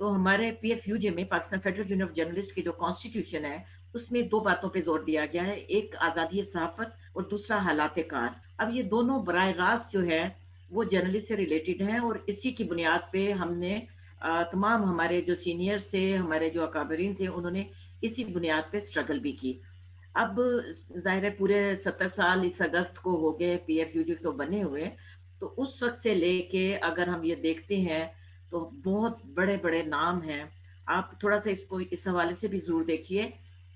تو ہمارے PFUJ میں Pakistan federal union of journalist کی جو کانسٹیٹیوشن ہے اس میں دو باتوں پہ زور دیا گیا ہے، ایک آزادی صحافت اور دوسرا حالات کار۔ اب یہ دونوں براہ راست جو ہے وہ جرنلسٹ سے ریلیٹڈ ہیں، اور اسی کی بنیاد پہ ہم نے تمام ہمارے جو سینئرز تھے، ہمارے جو اکابرین تھے، انہوں نے اسی بنیاد پہ اسٹرگل بھی کی۔ اب ظاہر ہے پورے 70 سال اس اگست کو ہو گئے PFUJ کو بنے ہوئے، تو اس وقت سے لے کے اگر ہم یہ دیکھتے ہیں تو بہت بڑے بڑے نام ہیں۔ آپ تھوڑا سا اس کو اس حوالے سے بھی ضرور دیکھیے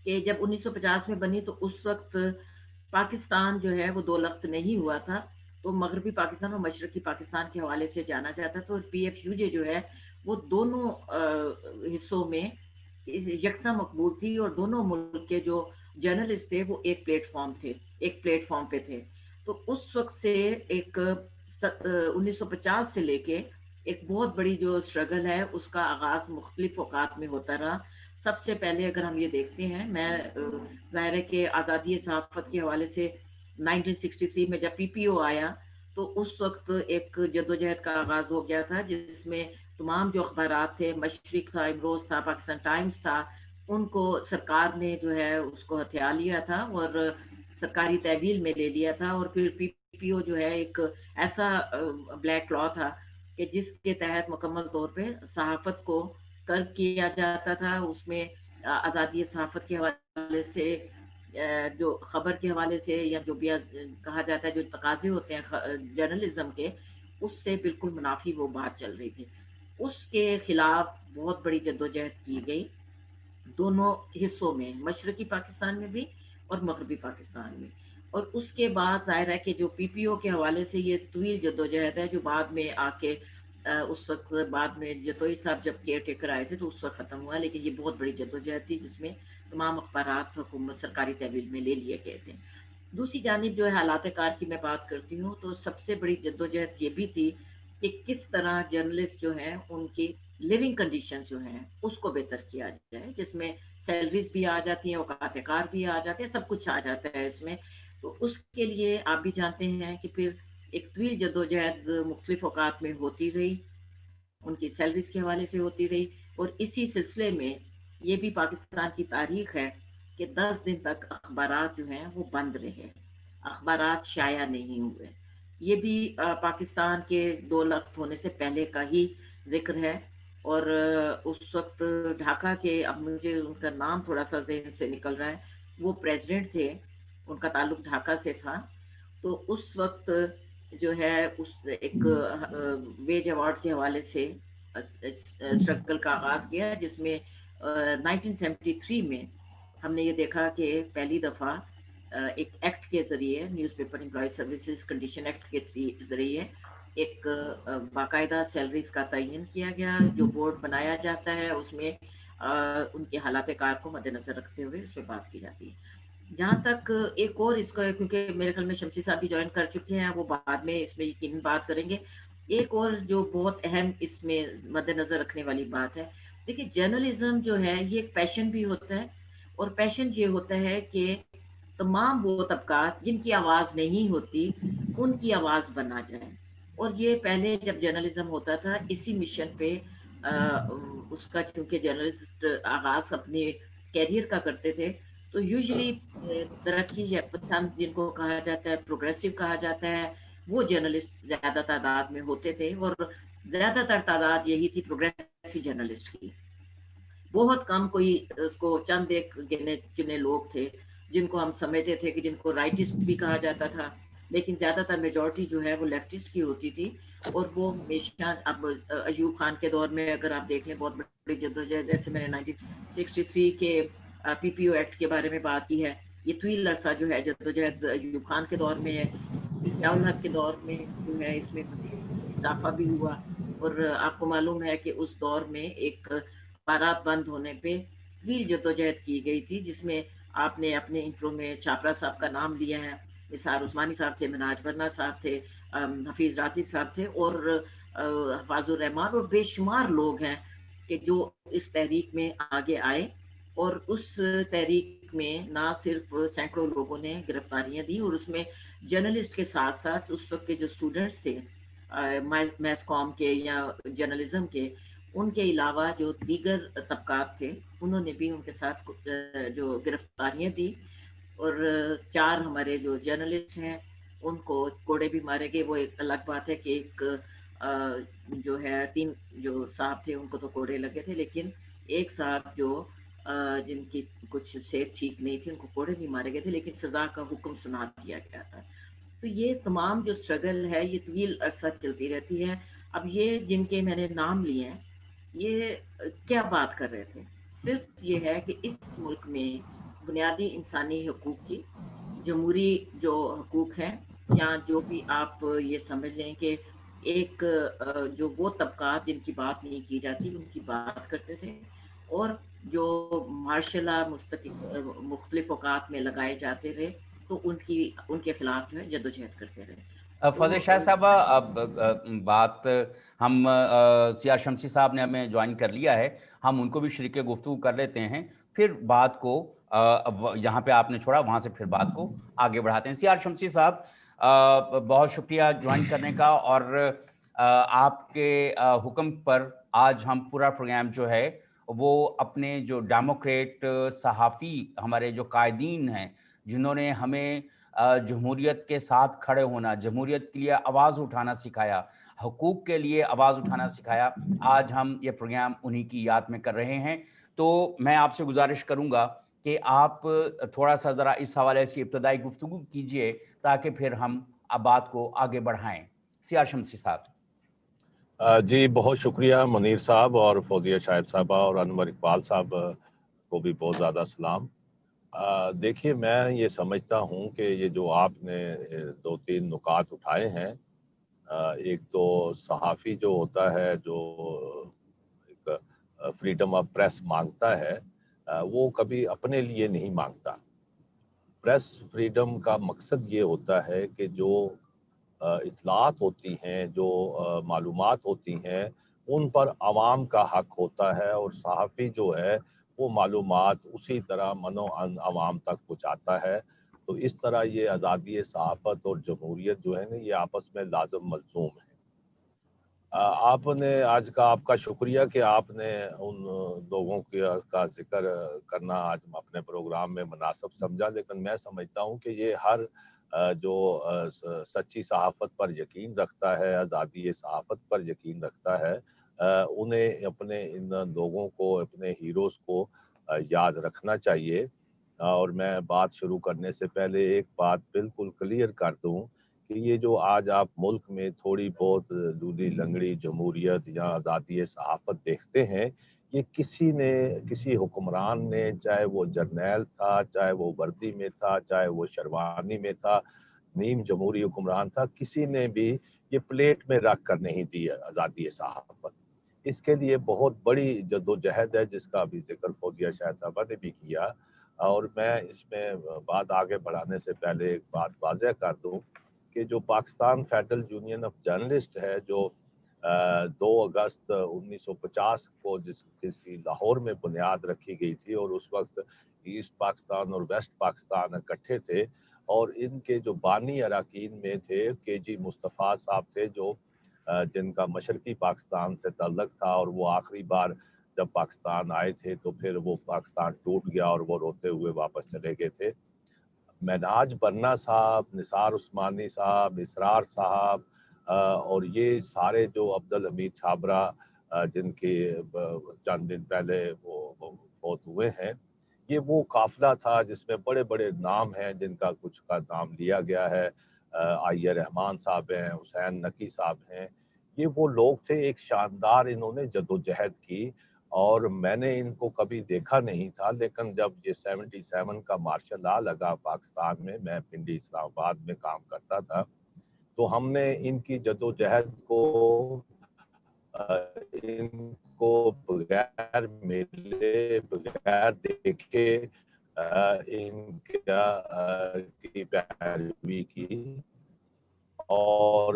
کہ جب 1950 میں بنی تو اس وقت پاکستان جو ہے وہ دو لخت نہیں ہوا تھا، تو مغربی پاکستان اور مشرقی پاکستان کے حوالے سے جانا جاتا تھا، اور PFUJ جو ہے وہ دونوں حصوں میں یکساں مقبول تھی، اور دونوں ملک کے جو جرنلسٹ تھے وہ ایک پلیٹ فارم پہ تھے۔ تو اس وقت سے ایک 1950 سے لے کے ایک بہت بڑی جو اسٹرگل ہے اس کا آغاز مختلف اوقات میں ہوتا رہا۔ سب سے پہلے اگر ہم یہ دیکھتے ہیں، میں ظاہر ہے کہ آزادی صحافت کے حوالے سے 1963 میں جب PPO آیا تو اس وقت ایک جدوجہد کا آغاز ہو گیا تھا، جس میں تمام جو اخبارات تھے، مشرق تھا، امروز تھا، پاکستان ٹائمز تھا، ان کو سرکار نے جو ہے اس کو ہتھیا لیا تھا اور سرکاری تحویل میں لے لیا تھا، اور پھر PPO جو ہے ایک ایسا بلیک لا تھا کہ جس کے تحت مکمل طور پہ صحافت کو ترک کیا جاتا تھا۔ اس میں آزادی صحافت کے حوالے سے، جو خبر کے حوالے سے یا جو بھی کہا جاتا ہے جو تقاضے ہوتے ہیں جرنلزم کے، اس سے بالکل منافی وہ بات چل رہی تھی۔ اس کے خلاف بہت بڑی جدوجہد کی گئی دونوں حصوں میں، مشرقی پاکستان میں بھی اور مغربی پاکستان میں۔ اور اس کے بعد ظاہر ہے کہ جو PPO کے حوالے سے یہ طویل جدوجہد ہے جو بعد میں آ کے اس وقت بعد میں جتوئی صاحب جب کیئر ٹیکر آئے تھے تو اس وقت ختم ہوا، لیکن یہ بہت بڑی جدوجہد تھی جس میں تمام اخبارات حکومت سرکاری تحویل میں لے لیے گئے تھے۔ دوسری جانب جو ہے حالات کار کی میں بات کرتی ہوں تو سب سے بڑی جدوجہد یہ بھی تھی کہ کس طرح جرنلسٹ جو ہیں ان کی لیونگ کنڈیشن جو ہیں اس کو بہتر کیا جائے، جس میں سیلریز بھی آ جاتی ہیں، اوقات کار بھی آ جاتے ہیں، سب کچھ آ جاتا ہے اس میں۔ تو اس کے لیے آپ بھی جانتے ہیں کہ پھر ایک طویل جدوجہد مختلف اوقات میں ہوتی رہی، ان کی سیلریز کے حوالے سے ہوتی رہی، اور اسی سلسلے میں یہ بھی پاکستان کی تاریخ ہے کہ 10 دن تک اخبارات جو ہیں وہ بند رہے، اخبارات شائع نہیں ہوئے۔ یہ بھی پاکستان کے دو لخت ہونے سے پہلے کا ہی ذکر ہے، اور اس وقت ڈھاکہ کے، اب مجھے ان کا نام تھوڑا سا ذہن سے نکل رہا ہے، وہ پریزیڈنٹ تھے، ان کا تعلق ڈھاکہ سے تھا، تو اس وقت جو ہے اس ایک ویج ایوارڈ کے حوالے سے اسٹرگل کا آغاز کیا، جس میں 1973 میں ہم نے یہ دیکھا کہ پہلی دفعہ ایک ایکٹ کے ذریعے، news paper employee services condition act کے ذریعے ایک باقاعدہ سیلریز کا تعین کیا گیا، جو بورڈ بنایا جاتا ہے اس میں ان کے حالات کار کو مد نظر رکھتے ہوئے اس پہ بات کی جاتی ہے۔ جہاں تک ایک اور اس کا، کیونکہ میرے خیال میں شمسی صاحب بھی جوائن کر چکے ہیں، وہ بعد میں اس میں یقیناً بات کریں گے، ایک اور جو بہت اہم اس میں مد نظر رکھنے والی بات ہے، دیکھیے جرنلزم جو ہے یہ ایک پیشن بھی ہوتا ہے، اور پیشن یہ ہوتا ہے کہ تمام وہ طبقات جن کی آواز نہیں ہوتی ان کی آواز بنا جائے، اور یہ پہلے جب جرنلزم ہوتا تھا اسی مشن پہ اس کا، کیونکہ جرنلسٹ آغاز اپنے کیریئر کا کرتے تھے، تو یوزلی ترقی یا پسند جن کو کہا جاتا ہے، پروگریسو کہا جاتا ہے، وہ جرنلسٹ زیادہ تعداد میں ہوتے تھے، اور زیادہ تر تعداد یہی تھی پروگریسو جرنلسٹ کی۔ بہت کم کوئی اس کو چند ایک گنے چنے لوگ تھے جن کو ہم سمجھتے تھے کہ جن کو رائٹسٹ بھی کہا جاتا تھا، لیکن زیادہ تر میجورٹی جو ہے وہ لیفٹسٹ کی ہوتی تھی، اور وہ ہمیشہ، اب ایوب خان کے دور میں اگر آپ دیکھ لیں بہت بڑی جدوجہد، جیسے میں نے 1963 کے PPO ایکٹ کے بارے میں بات کی ہے، یہ طویل عرصہ جو ہے جدوجہد ایوب خان کے دور میں ہے، ضیاء الحق کے دور میں جو ہے اس میں مزید اضافہ بھی ہوا، اور آپ کو معلوم ہے کہ اس دور میں ایک اخبارات بند ہونے پہ طویل جدوجہد کی گئی تھی، جس میں آپ نے اپنے انٹرو میں چھاپرا صاحب کا نام لیا ہے، نثار عثمانی صاحب تھے، مناج برنا صاحب تھے، حفیظ راتب صاحب تھے، اور حفاظ الرحمان، اور بے شمار لوگ ہیں کہ جو اس تحریک میں آگے آئے، اور اس تحریک میں نہ صرف سینکڑوں لوگوں نے گرفتاریاں دی، اور اس میں جرنلسٹ کے ساتھ ساتھ اس وقت کے جو اسٹوڈنٹس تھے میس کام کے یا جرنلزم کے، ان کے علاوہ جو دیگر طبقات تھے انہوں نے بھی ان کے ساتھ جو گرفتاریاں دی، اور 4 ہمارے جو جرنلسٹ ہیں ان کو کوڑے بھی مارے گئے۔ وہ ایک الگ بات ہے کہ ایک جو ہے 3 جو صاحب تھے ان کو تو کوڑے لگے تھے، لیکن ایک صاحب جو جن کی کچھ صحت ٹھیک نہیں تھی ان کو کوڑے نہیں مارے گئے تھے، لیکن سزا کا حکم سنا دیا گیا تھا۔ تو یہ تمام جو اسٹرگل ہے یہ طویل عرصہ چلتی رہتی ہے۔ اب یہ جن کے میں نے نام لیے ہیں یہ کیا بات کر رہے تھے؟ صرف یہ ہے کہ اس ملک میں بنیادی انسانی حقوق کی، جمہوری جو حقوق ہیں، یا جو بھی آپ یہ سمجھ لیں کہ ایک جو وہ طبقات جن کی بات نہیں کی جاتی ان کی بات کرتے تھے، اور جو مارشل لا مختلف اوقات میں لگائے جاتے رہے تو ان کے خلاف جو ہے جدوجہد کرتے رہے۔ فوزیہ تو شاہ صاحبہ، اب بات ہم سیاہ شمسی صاحب نے ہمیں جوائن کر لیا ہے، ہم ان کو بھی شریک گفتگو کر لیتے ہیں، پھر بات کو یہاں پہ آپ نے چھوڑا وہاں سے پھر بات کو آگے بڑھاتے ہیں۔ سیاہ شمسی صاحب، بہت شکریہ جوائن کرنے کا، اور آپ کے حکم پر آج ہم پورا پروگرام جو ہے وہ اپنے جو ڈیموکریٹ صحافی ہمارے جو قائدین ہیں جنہوں نے ہمیں جمہوریت کے ساتھ کھڑے ہونا، جمہوریت کے لیے آواز اٹھانا سکھایا، حقوق کے لیے آواز اٹھانا سکھایا، آج ہم یہ پروگرام انہی کی یاد میں کر رہے ہیں۔ تو میں آپ سے گزارش کروں گا کہ آپ تھوڑا سا ذرا اس حوالے سے ابتدائی گفتگو کیجئے تاکہ پھر ہم بات کو آگے بڑھائیں۔ سیاہ شمسی صاحب۔ جی بہت شکریہ منیر صاحب اور فوزیہ شاہد صاحبہ اور انور اقبال صاحب کو بھی بہت زیادہ سلام۔ دیکھیے، میں یہ سمجھتا ہوں کہ یہ جو آپ نے 2-3 نکات اٹھائے ہیں، ایک تو صحافی جو ہوتا ہے جو ایک فریڈم آف پریس مانگتا ہے، وہ کبھی اپنے لیے نہیں مانگتا۔ پریس فریڈم کا مقصد یہ ہوتا ہے کہ جو اطلاعات ہوتی ہیں، جو معلومات ہوتی ہیں، ان پر عوام کا حق ہوتا ہے، اور صحافی جو ہے وہ معلومات اسی طرح منوعاً عوام تک پہنچاتا ہے۔ تو اس طرح یہ آزادی صحافت اور جمہوریت جو ہے نا، یہ آپس میں لازم ملزوم ہے۔ آپ نے آج کا آپ کا شکریہ کہ آپ نے ان لوگوں کا ذکر کرنا آج اپنے پروگرام میں مناسب سمجھا، لیکن میں سمجھتا ہوں کہ یہ ہر جو سچی صحافت پر یقین رکھتا ہے، آزادی صحافت پر یقین رکھتا ہے، انہیں اپنے ان لوگوں کو، اپنے ہیروز کو یاد رکھنا چاہیے۔ اور میں بات شروع کرنے سے پہلے ایک بات بالکل کلیئر کر دوں کہ یہ جو آج آپ ملک میں تھوڑی بہت دودھی لنگڑی جمہوریت یا آزادی صحافت دیکھتے ہیں، یہ کسی حکمران نے، چاہے وہ جرنیل تھا، چاہے وہ وردی میں تھا، چاہے وہ شیروانی میں تھا، نیم جمہوری حکمران تھا، کسی نے بھی یہ پلیٹ میں رکھ کر نہیں دی آزادی صحافت۔ اس کے لیے بہت بڑی جدوجہد ہے جس کا ابھی ذکر فوزیہ شاہد صاحبہ نے بھی کیا، اور میں اس میں بات آگے بڑھانے سے پہلے ایک بات واضح کر دوں کہ جو Pakistan federal union of journalist ہے، جو 2 اگست 1950 کو جس کی لاہور میں بنیاد رکھی گئی تھی، اور اس وقت ایسٹ پاکستان اور ویسٹ پاکستان اکٹھے تھے، اور ان کے جو بانی اراکین میں تھے کے جی مصطفیٰ صاحب تھے، جو جن کا مشرقی پاکستان سے تعلق تھا، اور وہ آخری بار جب پاکستان آئے تھے تو پھر وہ پاکستان ٹوٹ گیا اور وہ روتے ہوئے واپس چلے گئے تھے۔ منہاج برنا صاحب، نثار عثمانی صاحب، اسرار صاحب، اور یہ سارے جو عبدالحمید چھابرا جن کے چند دن پہلے وہ فوت ہوئے ہیں، یہ وہ قافلہ تھا جس میں بڑے بڑے نام ہیں، جن کا کچھ کا نام لیا گیا ہے۔ آئیہ رحمان صاحب ہیں، حسین نقی صاحب ہیں، یہ وہ لوگ تھے، ایک شاندار انہوں نے جدوجہد کی، اور میں نے ان کو کبھی دیکھا نہیں تھا، لیکن جب یہ 77 کا مارشل لا لگا پاکستان میں پنڈی اسلام آباد میں کام کرتا تھا، تو ہم نے ان کی جدوجہد کو ان کو بغیر ملے، بغیر دیکھے ان کی پیروی کی، اور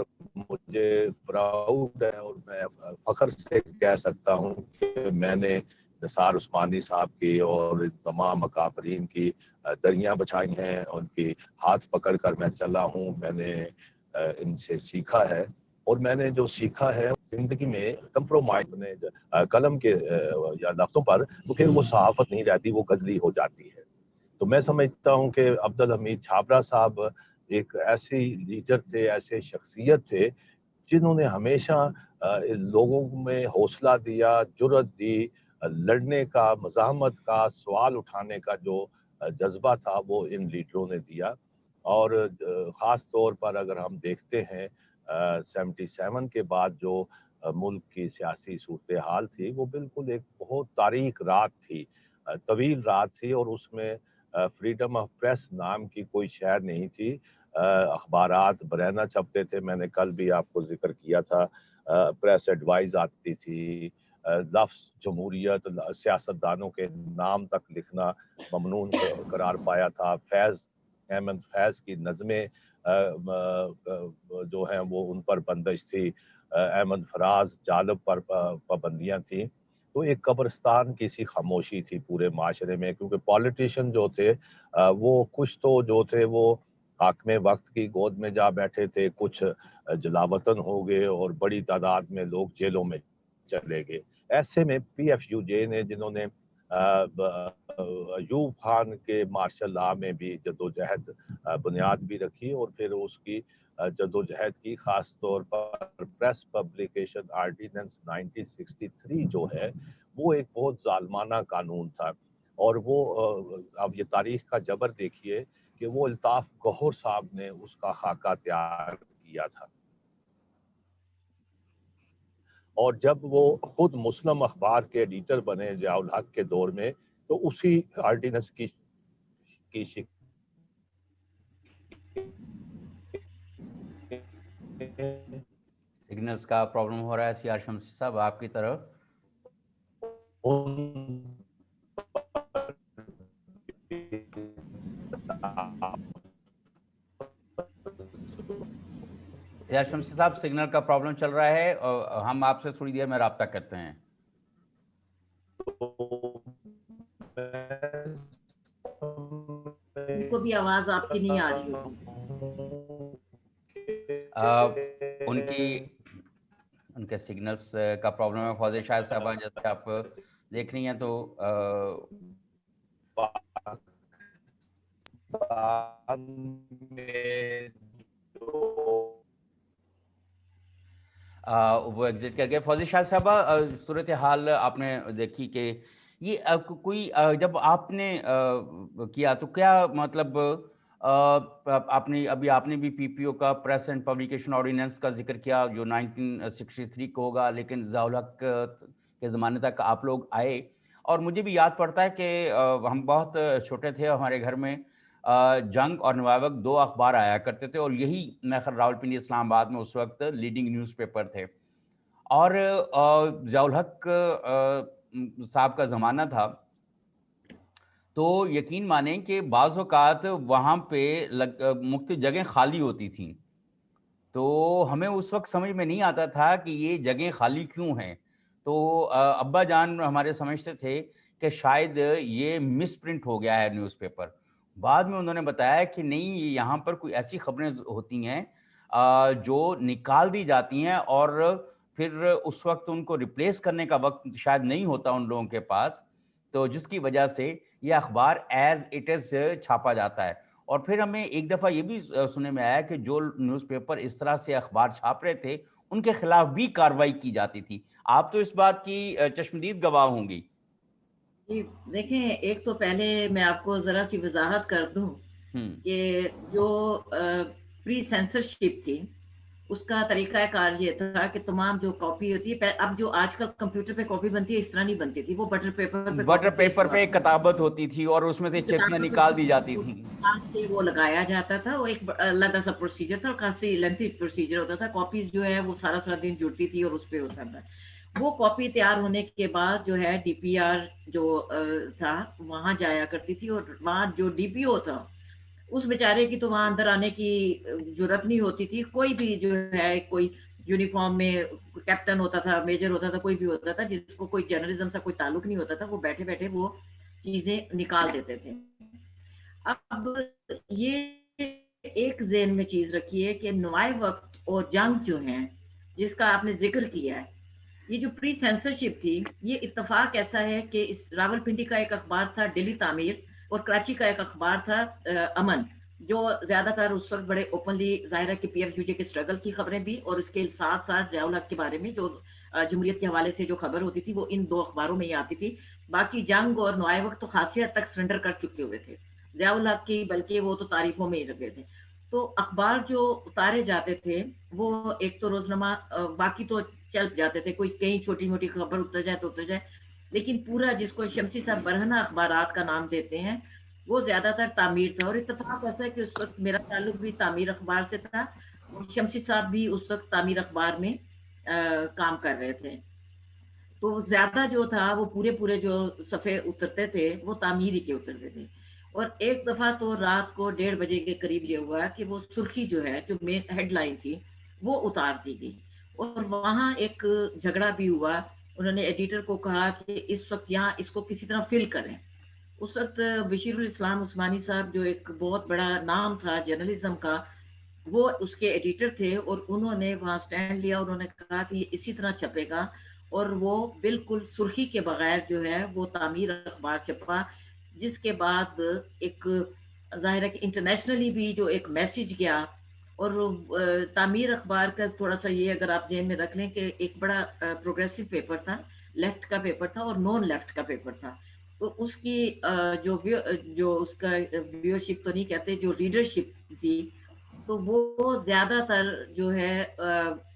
مجھے پراؤڈ ہے اور میں فخر سے کہہ سکتا ہوں کہ میں نے نثار عثمانی صاحب کی اور تمام اکابرین کی دریاں بچھائی ہیں، ان کی ہاتھ پکڑ کر میں چلا ہوں، میں نے ان سے سیکھا ہے، اور میں نے جو سیکھا ہے زندگی میں کمپرومائز قلم کے یا لفظوں پر تو پھر وہ صحافت نہیں رہتی، وہ غزلی ہو جاتی ہے. تو میں سمجھتا ہوں کہ عبدالحمید چھابرا صاحب ایک ایسے لیڈر تھے، ایسے شخصیت تھے جنہوں نے ہمیشہ لوگوں میں حوصلہ دیا، جرأت دی، لڑنے کا، مزاحمت کا، سوال اٹھانے کا جو جذبہ تھا وہ ان لیڈروں نے دیا. اور خاص طور پر اگر ہم دیکھتے ہیں 77 کے بعد جو ملک کی سیاسی صورتحال تھی وہ بالکل ایک بہت تاریک رات تھی، طویل رات تھی، اور اس میں فریڈم آف پریس نام کی کوئی شے نہیں تھی. اخبارات برہنہ چھپتے تھے، میں نے کل بھی آپ کو ذکر کیا تھا. پریس ایڈوائز آتی تھی، لفظ جمہوریت سیاستدانوں کے نام تک لکھنا ممنوع قرار پایا تھا. احمد فیض کی نظمیں جو ہیں وہ ان پر بندش تھی. احمد فراز جالب پر پابندیاں تھیں. تو ایک قبرستان کی سی خاموشی تھی پورے معاشرے میں، کیونکہ پولیٹیشین جو تھے وہ کچھ تو جو تھے وہ حاکم وقت کی گود میں جا بیٹھے تھے، کچھ جلاوطن ہو گئے، اور بڑی تعداد میں لوگ جیلوں میں چلے گئے. ایسے میں پی ایف یو جے نے، جنہوں نے ایوب خان کے مارشل لا میں بھی جدوجہد بنیاد بھی رکھی، اور پھر اس کی جدوجہد کی، خاص طور پر پریس پبلیکیشن آرڈیننس 1963 جو ہے وہ ایک بہت ظالمانہ قانون تھا. اور وہ اب یہ تاریخ کا جبر دیکھیے کہ وہ الطاف گوہر صاحب نے اس کا خاکہ تیار کیا تھا. اور جب وہ خود مسلم اخبار کے ایڈیٹر بنے ضیاء الحق کے دور میں، تو اسی آرڈیننس کی سگنلز کا پرابلم ہو رہا ہے سیار شمسی صاحب آپ کی طرف. سیار شمسی صاحب سگنل کا پرابلم چل رہا ہے، اور ہم آپ سے تھوڑی دیر میں رابطہ کرتے ہیں. ان کو بھی آواز آپ کی نہیں آ رہی ہوگی. ان کے سگنلز کا پرابلم ہے. فوزیہ شاہد صاحبہ جیسے آپ دیکھ رہی ہیں تو وہ ایگزٹ کر گئے. فوزیہ شاہد صاحبہ صورتحال آپ نے دیکھی کہ یہ کوئی جب آپ نے کیا تو کیا مطلب آپ نے بھی پی پی او کا پریس اینڈ پبلیکیشن آرڈیننس کا ذکر کیا جو 1963 کو ہوگا، لیکن ضیاء الحق کے زمانے تک آپ لوگ آئے. اور مجھے بھی یاد پڑتا ہے کہ ہم بہت چھوٹے تھے، ہمارے گھر میں جنگ اور نوائے وقت 2 اخبار آیا کرتے تھے، اور یہی میخر راولپنڈی اسلام آباد میں اس وقت لیڈنگ نیوز پیپر تھے. اور ضیاء الحق صاحب کا زمانہ تھا تو یقین مانیں کہ بعض اوقات وہاں پہ مختلف جگہیں خالی ہوتی تھیں، تو ہمیں اس وقت سمجھ میں نہیں آتا تھا کہ یہ جگہیں خالی کیوں ہیں. تو ابا جان ہمارے سمجھتے تھے کہ شاید یہ مس پرنٹ ہو گیا ہے نیوز پیپر. بعد میں انہوں نے بتایا کہ نہیں، یہاں پر کوئی ایسی خبریں ہوتی ہیں جو نکال دی جاتی ہیں، اور پھر اس وقت ان کو ریپلیس کرنے کا وقت شاید نہیں ہوتا ان لوگوں کے پاس، تو جس کی وجہ سے یہ اخبار ایز اٹ از چھاپا جاتا ہے. اور پھر ہمیں ایک دفعہ یہ بھی سننے میں آیا کہ جو نیوز پیپر اس طرح سے اخبار چھاپ رہے تھے ان کے خلاف بھی کارروائی کی جاتی تھی. آپ تو اس بات کی چشمدید گواہ ہوں گی. جی دیکھیں، ایک تو پہلے میں آپ کو ذرا سی وضاحت کر دوں کہ جو پری سینسرشپ تھی اس کا طریقہ کار یہ تھا کہ تمام جو کاپی ہوتی ہے، اب جو آج کل کمپیوٹر پہ کاپی بنتی ہے اس طرح نہیں بنتی تھی، وہ بٹر پیپر پہ کتابت ہوتی تھی اور اس میں سے چٹیاں نکال دی جاتی تھیں. وہ لگایا جاتا تھا، وہ ایک علیحدہ سا پروسیجر تھا اور خاصی لینتھی پروسیجر ہوتا تھا. کاپیز جو ہے وہ سارا دن جڑتی تھی اور اس پہ ہوتا تھا. وہ کاپی تیار ہونے کے بعد جو ہے ڈی پی آر جو تھا وہاں جایا کرتی تھی، اور وہاں جو ڈی پی او تھا اس بیچارے کی تو وہاں اندر آنے کی ضرورت نہیں ہوتی تھی. کوئی بھی جو ہے کوئی یونیفارم میں کیپٹن ہوتا تھا، میجر ہوتا تھا، کوئی بھی ہوتا تھا جس کو کوئی جرنلزم سے کوئی تعلق نہیں ہوتا تھا، وہ بیٹھے بیٹھے وہ چیزیں نکال دیتے تھے. اب یہ ایک ذہن میں چیز رکھیے کہ نوائے وقت اور جنگ جو ہیں جس کا آپ نے ذکر کیا ہے. یہ جو پری سینسرشپ تھی، یہ اتفاق ایسا ہے کہ اس راولپنڈی کا ایک اخبار تھا ڈیلی تعمیر، اور کراچی کا ایک اخبار تھا امن، جو زیادہ تر اس وقت بڑے اوپنلی ظاہر ہے کہ پی ایف یو جے کے اسٹرگل کی خبریں بھی، اور اس کے ساتھ ساتھ ضیاء الحق کے بارے میں جو جمہوریت کے حوالے سے جو خبر ہوتی تھی وہ ان دو اخباروں میں ہی آتی تھی. باقی جنگ اور نوائے وقت تو خاصی حد تک سرنڈر کر چکے ہوئے تھے ضیاء الحق کی، بلکہ وہ تو تعریفوں میں ہی لگے تھے. تو اخبار جو اتارے جاتے تھے وہ ایک تو روزنامہ، باقی تو چل جاتے تھے، کوئی کہیں چھوٹی موٹی خبر اتر جائے تو اتر جائے، لیکن پورا جس کو شمسی صاحب برہنہ اخبارات کا نام دیتے ہیں وہ زیادہ تر تعمیر تھا. اور اتفاق ایسا ہے کہ اس وقت میرا تعلق بھی تعمیر اخبار سے تھا، اور شمسی صاحب بھی اس وقت تعمیر اخبار میں کام کر رہے تھے. تو زیادہ جو تھا وہ پورے جو صفحے اترتے تھے وہ تعمیری کے اترتے تھے. اور ایک دفعہ تو رات کو 1:30 کے قریب یہ ہوا کہ وہ سرخی جو ہے، جو مین ہیڈ لائن تھی، وہ اتار دی گئی. اور وہاں ایک جھگڑا بھی ہوا. انہوں نے ایڈیٹر کو کہا کہ اس وقت یہاں اس کو کسی طرح فل کریں. اس وقت بشیر الاسلام عثمانی صاحب جو ایک بہت بڑا نام تھا جرنلزم کا، وہ اس کے ایڈیٹر تھے، اور انہوں نے وہاں سٹینڈ لیا. انہوں نے کہا کہ یہ اسی طرح چھپے گا، اور وہ بالکل سرخی کے بغیر جو ہے وہ تعمیر اخبار چھپا. جس کے بعد ایک ظاہر ہے کہ انٹرنیشنلی بھی جو ایک میسج گیا. اور تعمیر اخبار کا تھوڑا سا یہ اگر آپ ذہن میں رکھ لیں کہ ایک بڑا پروگریسو پیپر تھا، لیفٹ کا پیپر تھا اور نون لیفٹ کا پیپر تھا. تو اس کی جو اس کا ویورشپ تو نہیں کہتے، جو ریڈرشپ تھی، تو وہ زیادہ تر جو ہے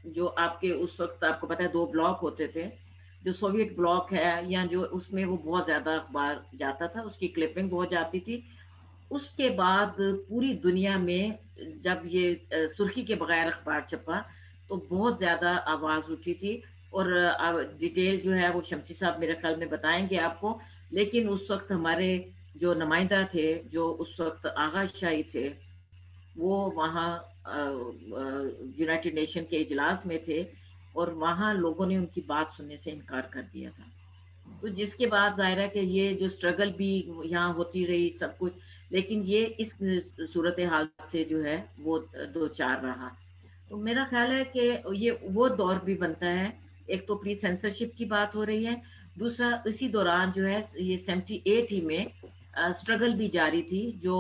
جو آپ کے اس وقت آپ کو پتا ہے 2 بلاک ہوتے تھے، جو سوویت بلاک ہے یا جو اس میں وہ بہت زیادہ اخبار جاتا تھا، اس کی کلپنگ بہت جاتی تھی. اس کے بعد پوری دنیا میں جب یہ سرخی کے بغیر اخبار چھپا تو بہت زیادہ آواز اٹھی تھی. اور ڈیٹیل جو ہے وہ شمسی صاحب میرے خیال میں بتائیں گے آپ کو. لیکن اس وقت ہمارے جو نمائندہ تھے، جو اس وقت آغا شاہی تھے، وہ وہاں یونائٹڈ نیشن کے اجلاس میں تھے، اور وہاں لوگوں نے ان کی بات سننے سے انکار کر دیا تھا. تو جس کے بعد ظاہر ہے کہ یہ جو اسٹرگل بھی یہاں ہوتی رہی سب کچھ، لیکن یہ اس صورتحال سے جو ہے وہ 2-4 رہا. تو میرا خیال ہے کہ یہ وہ دور بھی بنتا ہے. ایک تو پری سینسرشپ کی بات ہو رہی ہے، دوسرا اسی دوران جو ہے یہ 78 ہی میں اسٹرگل بھی جاری تھی، جو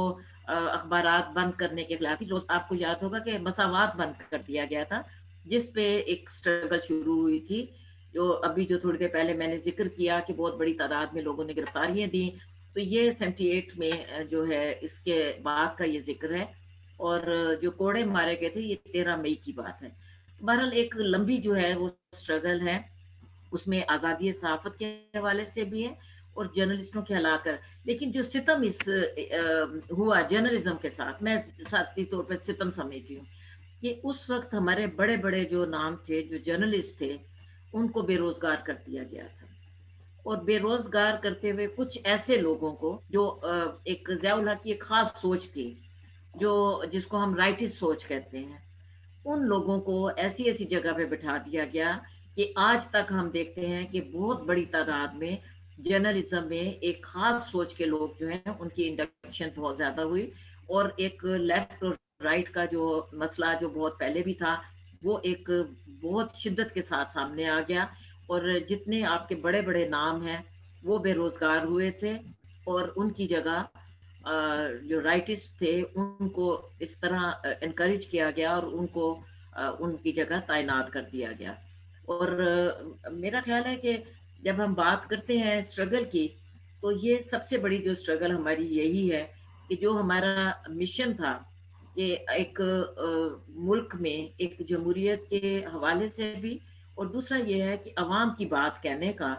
اخبارات بند کرنے کے خلاف تھی. آپ کو یاد ہوگا کہ مساوات بند کر دیا گیا تھا، جس پہ ایک اسٹرگل شروع ہوئی تھی. جو ابھی جو تھوڑی دیر پہلے میں نے ذکر کیا کہ بہت بڑی تعداد میں لوگوں نے گرفتاریاں دیں، تو یہ 78 میں جو ہے اس کے بعد کا یہ ذکر ہے. اور جو کوڑے مارے گئے تھے یہ 13 مئی کی بات ہے. بہرحال ایک لمبی جو ہے وہ اسٹرگل ہے، اس میں آزادی صحافت کے حوالے سے بھی ہے اور جرنلسٹوں کے ہلا کر. لیکن جو ستم اس ہوا جرنلزم کے ساتھ، میں ذاتی طور پر ستم سمجھتی ہوں کہ اس وقت ہمارے بڑے بڑے جو نام تھے، جو جرنلسٹ تھے، ان کو بے روزگار کر دیا گیا تھا. اور بے روزگار کرتے ہوئے کچھ ایسے لوگوں کو جو ایک ضیاء الحق کی ایک خاص سوچ تھی، جو جس کو ہم رائٹس سوچ کہتے ہیں، ان لوگوں کو ایسی ایسی جگہ پہ بٹھا دیا گیا کہ آج تک ہم دیکھتے ہیں کہ بہت بڑی تعداد میں جرنلزم میں ایک خاص سوچ کے لوگ جو ہیں ان کی انڈکشن بہت زیادہ ہوئی. اور ایک لیفٹ اور رائٹ کا جو مسئلہ جو بہت پہلے بھی تھا وہ ایک بہت شدت کے ساتھ سامنے آ گیا. اور جتنے آپ کے بڑے بڑے نام ہیں وہ بے روزگار ہوئے تھے، اور ان کی جگہ جو رائٹسٹ تھے ان کو اس طرح انکریج کیا گیا اور ان کو ان کی جگہ تعینات کر دیا گیا. اور میرا خیال ہے کہ جب ہم بات کرتے ہیں اسٹرگل کی، تو یہ سب سے بڑی جو اسٹرگل ہماری یہی ہے کہ جو ہمارا مشن تھا کہ ایک ملک میں ایک جمہوریت کے حوالے سے بھی، اور دوسرا یہ ہے کہ عوام کی بات کہنے کا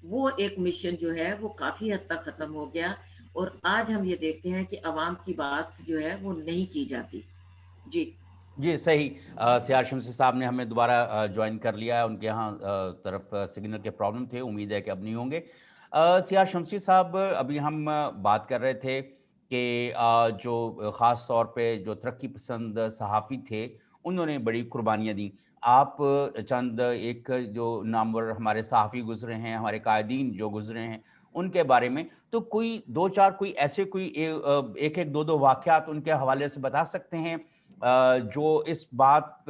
وہ ایک مشن جو ہے وہ کافی حد تک ختم ہو گیا. اور آج ہم یہ دیکھتے ہیں کہ عوام کی بات جو ہے وہ نہیں کی جاتی. جی صحیح. سیار شمسی صاحب نے ہمیں دوبارہ جوائن کر لیا ہے، ان کے یہاں طرف سگنل کے پرابلم تھے، امید ہے کہ اب نہیں ہوں گے. سیار شمسی صاحب، ابھی ہم بات کر رہے تھے کہ جو خاص طور پہ جو ترقی پسند صحافی تھے انہوں نے بڑی قربانیاں دیں. آپ چند ایک جو نامور ہمارے صحافی گزرے ہیں، ہمارے قائدین جو گزرے ہیں، ان کے بارے میں تو کوئی 2-4 کوئی ایسے کوئی ایک 2 واقعات ان کے حوالے سے بتا سکتے ہیں جو اس بات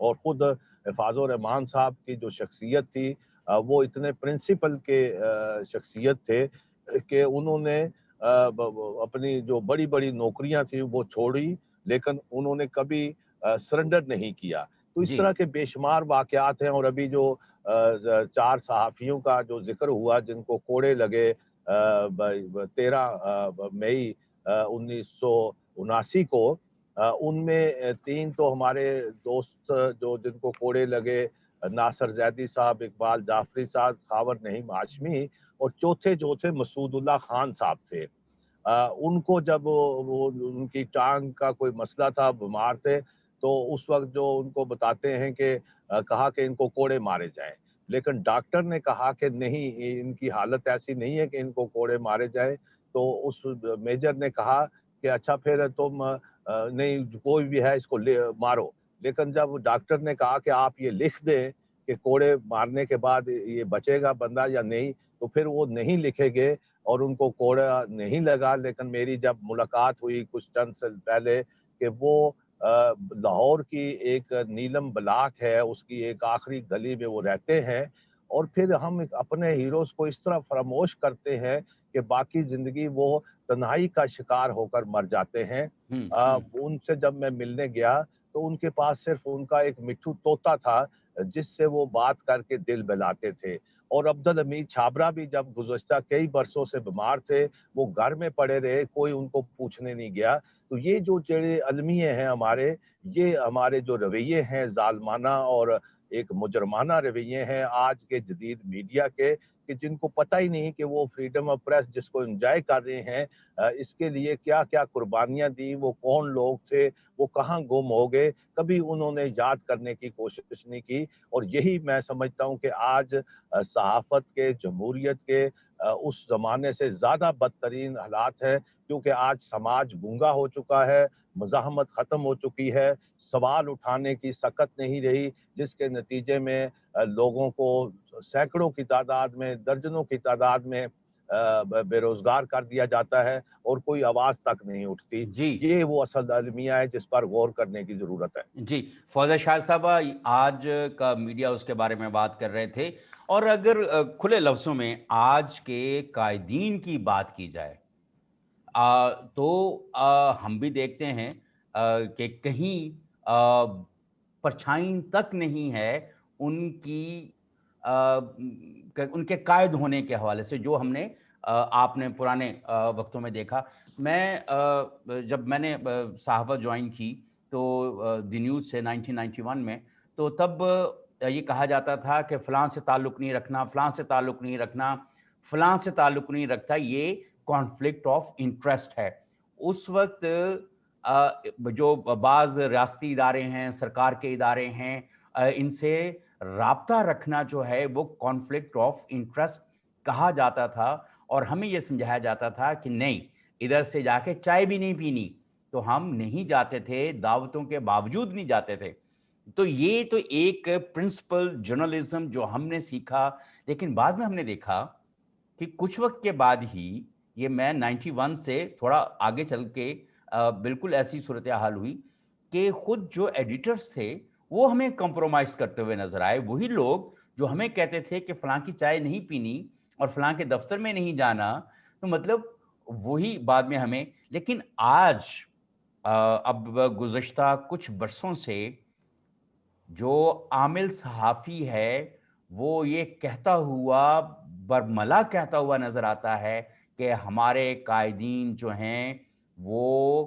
اور خود حفاظ الرحمان صاحب کی جو شخصیت تھی وہ اتنے پرنسپل کے شخصیت تھے کہ انہوں نے اپنی جو بڑی بڑی نوکریاں تھیں وہ چھوڑی، لیکن انہوں نے کبھی سرنڈر نہیں کیا. تو اس جی طرح کے بے شمار واقعات ہیں. اور ابھی جو 4 صحافیوں کا جو ذکر ہوا جن کو کوڑے لگے 13 مئی 1979 کو، ان میں 3 تو ہمارے دوست جو جن کو کوڑے لگے، ناصر زیدی صاحب، اقبال جعفری صاحب، خاور نعیم ہاشمی، اور چوتھے جو تھے مسعود اللہ خان صاحب تھے. ان کو جب وہ ان کی ٹانگ کا کوئی مسئلہ تھا، بیمار تھے، تو اس وقت جو ان کو بتاتے ہیں کہ کہا کہ ان کو کوڑے مارے جائیں، لیکن ڈاکٹر نے کہا کہ نہیں، ان کی حالت ایسی نہیں ہے کہ ان کو کوڑے مارے جائیں. تو اس میجر نے کہا کہ اچھا پھر تم نہیں، کوئی بھی ہے اس کو مارو. لیکن جب ڈاکٹر نے کہا کہ آپ یہ لکھ دیں کہ کوڑے مارنے کے بعد یہ بچے گا بندہ یا نہیں، تو پھر وہ نہیں لکھے گئے اور ان کو کوڑا نہیں لگا. لیکن میری جب ملاقات ہوئی کچھ چند سال پہلے کہ وہ لاہور کی ایک نیلم بلاک ہے، اس کی ایک آخری گلی میں وہ رہتے ہیں، اور پھر ہم اپنے ہیروز کو اس طرح فراموش کرتے ہیں کہ باقی زندگی وہ تنہائی کا شکار ہو کر مر جاتے ہیں. ان سے جب میں ملنے گیا تو ان کے پاس صرف ان کا ایک مٹھو طوطا تھا جس سے وہ بات کر کے دل بہلاتے تھے. اور عبدالحمید چھابرا بھی جب گزشتہ کئی برسوں سے بیمار تھے، وہ گھر میں پڑے رہے، کوئی ان کو پوچھنے نہیں گیا. تو یہ جو چڑے المیے ہیں ہمارے، یہ ہمارے جو رویے ہیں ظالمانہ اور ایک مجرمانہ رویے ہیں آج کے جدید میڈیا کے، کہ جن کو پتہ ہی نہیں کہ وہ فریڈم آف پریس جس کو انجوائے کر رہے ہیں، اس کے لیے کیا کیا قربانیاں دی، وہ کون لوگ تھے، وہ کہاں گم ہو گئے، کبھی انہوں نے یاد کرنے کی کوشش نہیں کی. اور یہی میں سمجھتا ہوں کہ آج صحافت کے، جمہوریت کے اس زمانے سے زیادہ بدترین حالات ہیں، کیونکہ آج سماج گنگا ہو چکا ہے، مزاحمت ختم ہو چکی ہے، سوال اٹھانے کی سکت نہیں رہی، جس کے نتیجے میں لوگوں کو سینکڑوں کی تعداد میں، درجنوں کی تعداد میں بے روزگار کر دیا جاتا ہے اور کوئی آواز تک نہیں اٹھتی. جی یہ وہ اصل المیہ ہے جس پر غور کرنے کی ضرورت ہے. جی فوزیہ شاہد صاحبہ، آج کا میڈیا اس کے بارے میں بات کر رہے تھے. اور اگر کھلے لفظوں میں آج کے قائدین کی بات کی جائے تو ہم بھی دیکھتے ہیں کہ کہیں پرچھائیں تک نہیں ہے ان کی ان کے قائد ہونے کے حوالے سے، جو ہم نے آپ نے پرانے وقتوں میں دیکھا. میں جب میں نے صحافت جوائن کی تو دی نیوز سے 1991 میں، تو تب یہ کہا جاتا تھا کہ فلاں سے تعلق نہیں رکھنا، فلاں سے تعلق نہیں رکھنا، فلاں سے تعلق نہیں رکھتا، یہ کانفلکٹ آف انٹرسٹ ہے. اس وقت جو بعض ریاستی ادارے ہیں، سرکار کے ادارے ہیں، ان سے رابطہ رکھنا جو ہے وہ کانفلکٹ آف انٹرسٹ کہا جاتا تھا. اور ہمیں یہ سمجھایا جاتا تھا کہ نہیں، ادھر سے جا کے چائے بھی نہیں پینی، تو ہم نہیں جاتے تھے، دعوتوں کے باوجود نہیں جاتے تھے. تو یہ تو ایک پرنسپل جرنلزم جو ہم نے سیکھا. لیکن بعد میں ہم نے دیکھا کہ کچھ وقت کے بعد ہی، یہ میں 91 سے تھوڑا آگے چل کے بالکل ایسی صورتحال ہوئی کہ خود جو ایڈیٹرز تھے وہ ہمیں کمپرومائز کرتے ہوئے نظر آئے. وہی لوگ جو ہمیں کہتے تھے کہ فلاں کی چائے نہیں پینی اور فلاں کے دفتر میں نہیں جانا، تو مطلب وہی بعد میں ہمیں. لیکن آج اب گزشتہ کچھ برسوں سے جو عامل صحافی ہے وہ یہ کہتا ہوا، برملا کہتا ہوا نظر آتا ہے کہ ہمارے قائدین جو ہیں وہ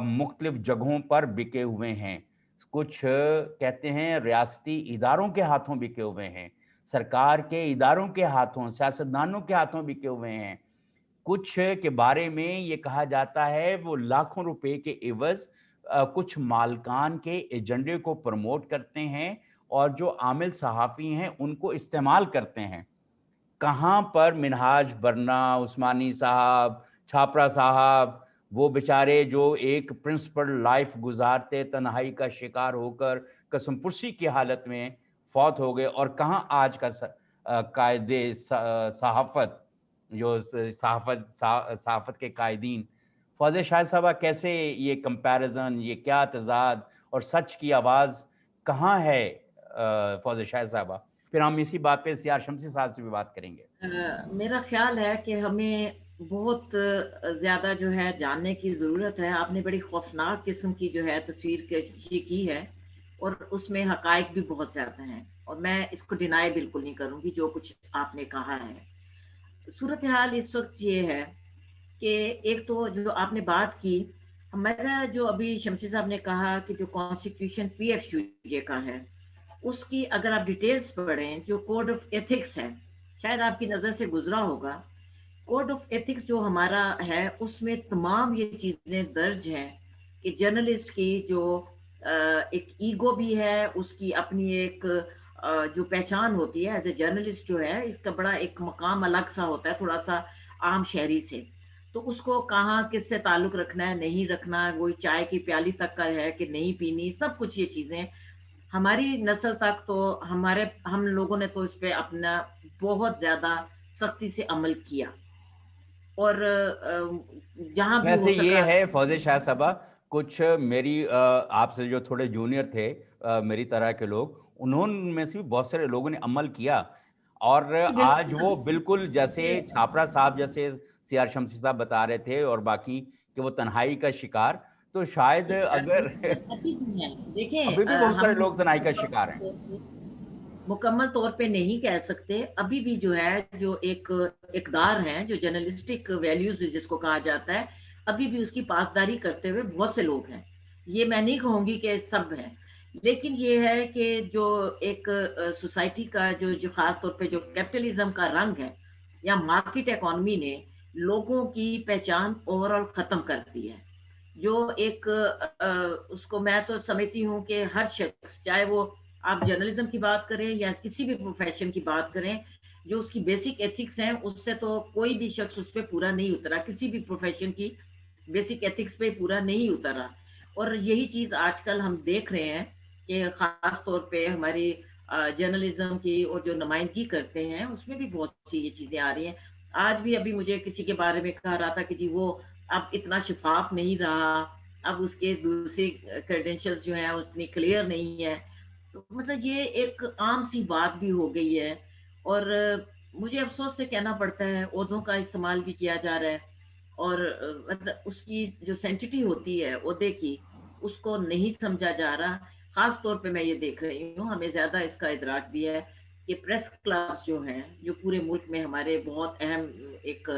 مختلف جگہوں پر بکے ہوئے ہیں. کچھ کہتے ہیں ریاستی اداروں کے ہاتھوں بکے ہوئے ہیں، سرکار کے اداروں کے ہاتھوں، سیاستدانوں کے ہاتھوں بکے ہوئے ہیں. کچھ کے بارے میں یہ کہا جاتا ہے وہ لاکھوں روپے کے عوض کچھ مالکان کے ایجنڈے کو پروموٹ کرتے ہیں اور جو عامل صحافی ہیں ان کو استعمال کرتے ہیں. کہاں پر منہاج برنا، عثمانی صاحب، چھاپرا صاحب، وہ بیچارے جو ایک پرنسپل لائف گزارتے، تنہائی کا شکار ہو کر قسم پرسی کی حالت میں فوت ہو گئے. اور کہاں آج کا قائد صحافت، جو صحافت کے قائدین. فوزیہ شاہد صاحبہ، کیسے یہ کمپیریزن، یہ کیا تضاد اور سچ کی آواز کہاں ہے فوزیہ شاہد صاحبہ؟ پھر ہم اسی بات پہ سیار شمسی صاحب سے بھی بات کریں گے. میرا خیال ہے کہ ہمیں بہت زیادہ جو ہے جاننے کی ضرورت ہے. آپ نے بڑی خوفناک قسم کی جو ہے تصویر کشی کی ہے اور اس میں حقائق بھی بہت زیادہ ہیں اور میں اس کو ڈینائی بالکل نہیں کروں گی جو کچھ آپ نے کہا ہے. صورتحال اس وقت یہ ہے کہ ایک تو جو آپ نے بات کی, ہمارا جو ابھی شمسی صاحب نے کہا کہ جو کانسٹیٹیوشن پی ایف یو جے کا ہے اس کی اگر آپ ڈیٹیلز پڑھیں, جو کوڈ آف ایتھکس ہے شاید آپ کی نظر سے گزرا ہوگا. کوڈ آف ایتھکس جو ہمارا ہے اس میں تمام یہ چیزیں درج ہیں کہ جرنلسٹ کی جو ایک ایگو بھی ہے, اس کی اپنی ایک جو پہچان ہوتی ہے ایز اے جرنلسٹ جو ہے, اس کا بڑا ایک مقام الگ سا ہوتا ہے تھوڑا سا عام شہری سے. تو اس کو کہاں کس سے تعلق رکھنا ہے, نہیں رکھنا ہے, وہی چائے کی پیالی تک کا ہے کہ نہیں پینی, سب کچھ یہ چیزیں ہماری نسل تک تو ہم لوگوں نے تو اس پہ اپنا بہت زیادہ سختی سے عمل کیا. اور جہاں بھی ویسے ہو یہ سکا ہے فوزیہ شاہد صاحبہ, کچھ میری آپ سے جو تھوڑے جونیئر تھے میری طرح کے لوگ, انہوں میں سے بھی بہت سارے لوگوں نے عمل کیا اور آج وہ بالکل جیسے چھاپرا صاحب جیسے سیار شمسی صاحب بتا رہے تھے اور باقی کہ وہ تنہائی کا شکار, تو شاید اگر ابھی بھی ہیں. دیکھیں ابھی بھی بہت سارے ہم لوگ تنہائی کا شکار ہیں. مکمل طور پہ نہیں کہہ سکتے, ابھی بھی جو ہے جو ایک اقدار ہیں جو جرنلسٹک ویلیوز جس کو کہا جاتا ہے, ابھی بھی اس کی پاسداری کرتے ہوئے بہت سے لوگ ہیں. یہ میں نہیں کہوں گی کہ سب ہیں, لیکن یہ ہے کہ جو ایک سوسائٹی کا جو خاص طور پہ جو کیپٹلزم کا رنگ ہے یا مارکیٹ اکانومی نے لوگوں کی پہچان اوور آل ختم کر دی ہے. جو ایک اس کو میں تو سمجھتی ہوں کہ ہر شخص, چاہے وہ آپ جرنلزم کی بات کریں یا کسی بھی پروفیشن کی بات کریں, جو اس کی بیسک ایتھکس ہیں اس سے تو کوئی بھی شخص اس پہ پورا نہیں اترا, کسی بھی پروفیشن کی بیسک ایتھکس پہ پورا نہیں اترا. اور یہی چیز آج کل ہم دیکھ رہے ہیں کہ خاص طور پہ ہماری جرنلزم کی اور جو نمائندگی کرتے ہیں اس میں بھی بہت سی یہ چیزیں آ رہی ہیں. آج بھی ابھی مجھے کسی کے بارے میں کہا رہا تھا کہ جی وہ اب اتنا شفاف نہیں رہا, اب اس کے دوسری کریڈینشلز جو ہیں اتنی کلیئر نہیں ہے. تو مطلب یہ ایک عام سی بات بھی ہو گئی ہے اور مجھے افسوس سے کہنا پڑتا ہے عہدوں کا استعمال بھی کیا جا رہا ہے اور مطلب اس کی جو سینسٹی ہوتی ہے عہدے کی اس کو نہیں سمجھا جا رہا. خاص طور پہ میں یہ دیکھ رہی ہوں, ہمیں زیادہ اس کا ادراک بھی ہے کہ پریس کلب جو ہیں جو پورے ملک میں ہمارے بہت اہم ایک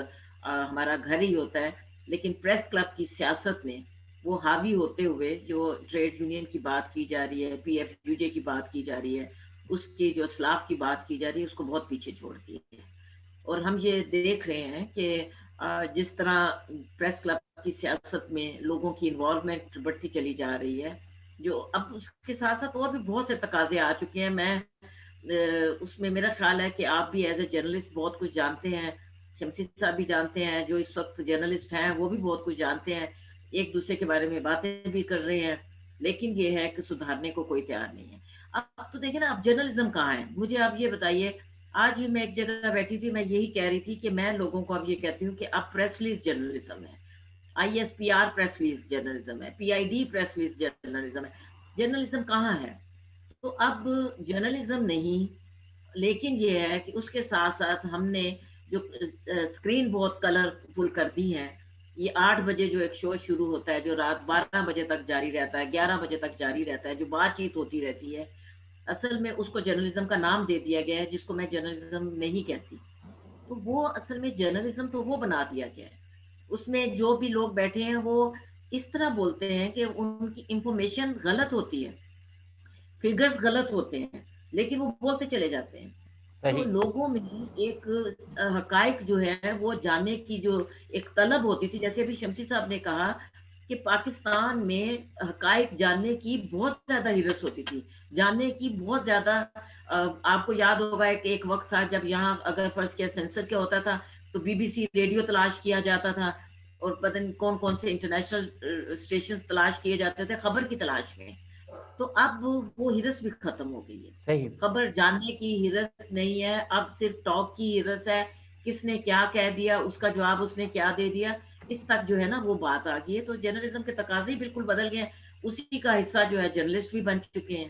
ہمارا گھر ہی ہوتا ہے, لیکن پریس کلب کی سیاست میں وہ حاوی ہوتے ہوئے جو ٹریڈ یونین کی بات کی جا رہی ہے, پی ایف یو جے کی بات کی جا رہی ہے, اس کی جو اسلاف کی بات کی جا رہی ہے اس کو بہت پیچھے چھوڑ دی ہے. اور ہم یہ دیکھ رہے ہیں کہ جس طرح پریس کلب کی سیاست میں لوگوں کی انوالومنٹ بڑھتی چلی جا رہی ہے, جو اب اس کے ساتھ ساتھ اور بھی بہت سے تقاضے آ چکے ہیں. میں اس میں میرا خیال ہے کہ آپ بھی ایز اے جرنلسٹ بہت کچھ جانتے ہیں, شمسی صاحب بھی جانتے ہیں, جو اس وقت جرنلسٹ ہیں وہ بھی بہت کچھ جانتے ہیں, ایک دوسرے کے بارے میں باتیں بھی کر رہے ہیں, لیکن یہ ہے کہ سدھارنے کو کوئی تیار نہیں ہے. اب تو دیکھیں نا, اب جرنلزم کہاں ہے, مجھے آپ یہ بتائیے. آج بھی میں ایک جگہ بیٹھی تھی, میں یہی کہہ رہی تھی کہ میں لوگوں کو اب یہ کہتی ہوں کہ اب پریس ریلیز جرنلزم ہے, I S P R press release journalism ہے, P I D press release journalism ہے. جرنلزم کہاں ہے؟ تو اب جرنلزم نہیں, لیکن یہ ہے کہ اس کے ساتھ ساتھ ہم نے جو اسکرین بہت کلرفل کر دی ہیں. یہ 8 بجے جو ایک شو شروع ہوتا ہے جو رات 12 بجے تک جاری رہتا ہے, 11 بجے تک جاری رہتا ہے, جو بات چیت ہوتی رہتی ہے, اصل میں اس کو جرنلزم کا نام دے دیا گیا ہے جس کو میں جرنلزم نہیں کہتی. تو وہ اصل میں جرنلزم تو وہ بنا دیا گیا ہے, اس میں جو بھی لوگ بیٹھے ہیں وہ اس طرح بولتے ہیں کہ ان کی انفارمیشن غلط ہوتی ہے, فگرز غلط ہوتے ہیں, لیکن وہ بولتے چلے جاتے ہیں. تو صحیح. لوگوں میں ایک حقائق جو ہے وہ جاننے کی جو ایک طلب ہوتی تھی, جیسے ابھی شمسی صاحب نے کہا کہ پاکستان میں حقائق جاننے کی بہت زیادہ ہرس ہوتی تھی, جاننے کی بہت زیادہ. آپ کو یاد ہوگا کہ ایک وقت تھا جب یہاں اگر فرض کیا سینسر کیا ہوتا تھا تو بی بی سی ریڈیو تلاش کیا جاتا تھا اور پتہ نہیں کون کون سے انٹرنیشنل اسٹیشن تلاش کیے جاتے تھے خبر کی تلاش میں. تو اب وہ ہرس بھی ختم ہو گئی ہے, صحیح. خبر جاننے کی ہرس نہیں ہے, اب صرف ٹاک کی ہرس ہے, کس نے کیا کہہ دیا, اس کا جواب اس نے کیا دے دیا, اس تک جو ہے نا وہ بات آ گئی ہے. تو جرنلزم کے تقاضے بالکل بدل گئے ہیں, اسی کا حصہ جو ہے جرنلسٹ بھی بن چکے ہیں.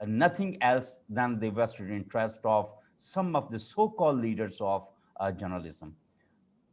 nothing else than the vested interest of some of the so-called leaders of journalism.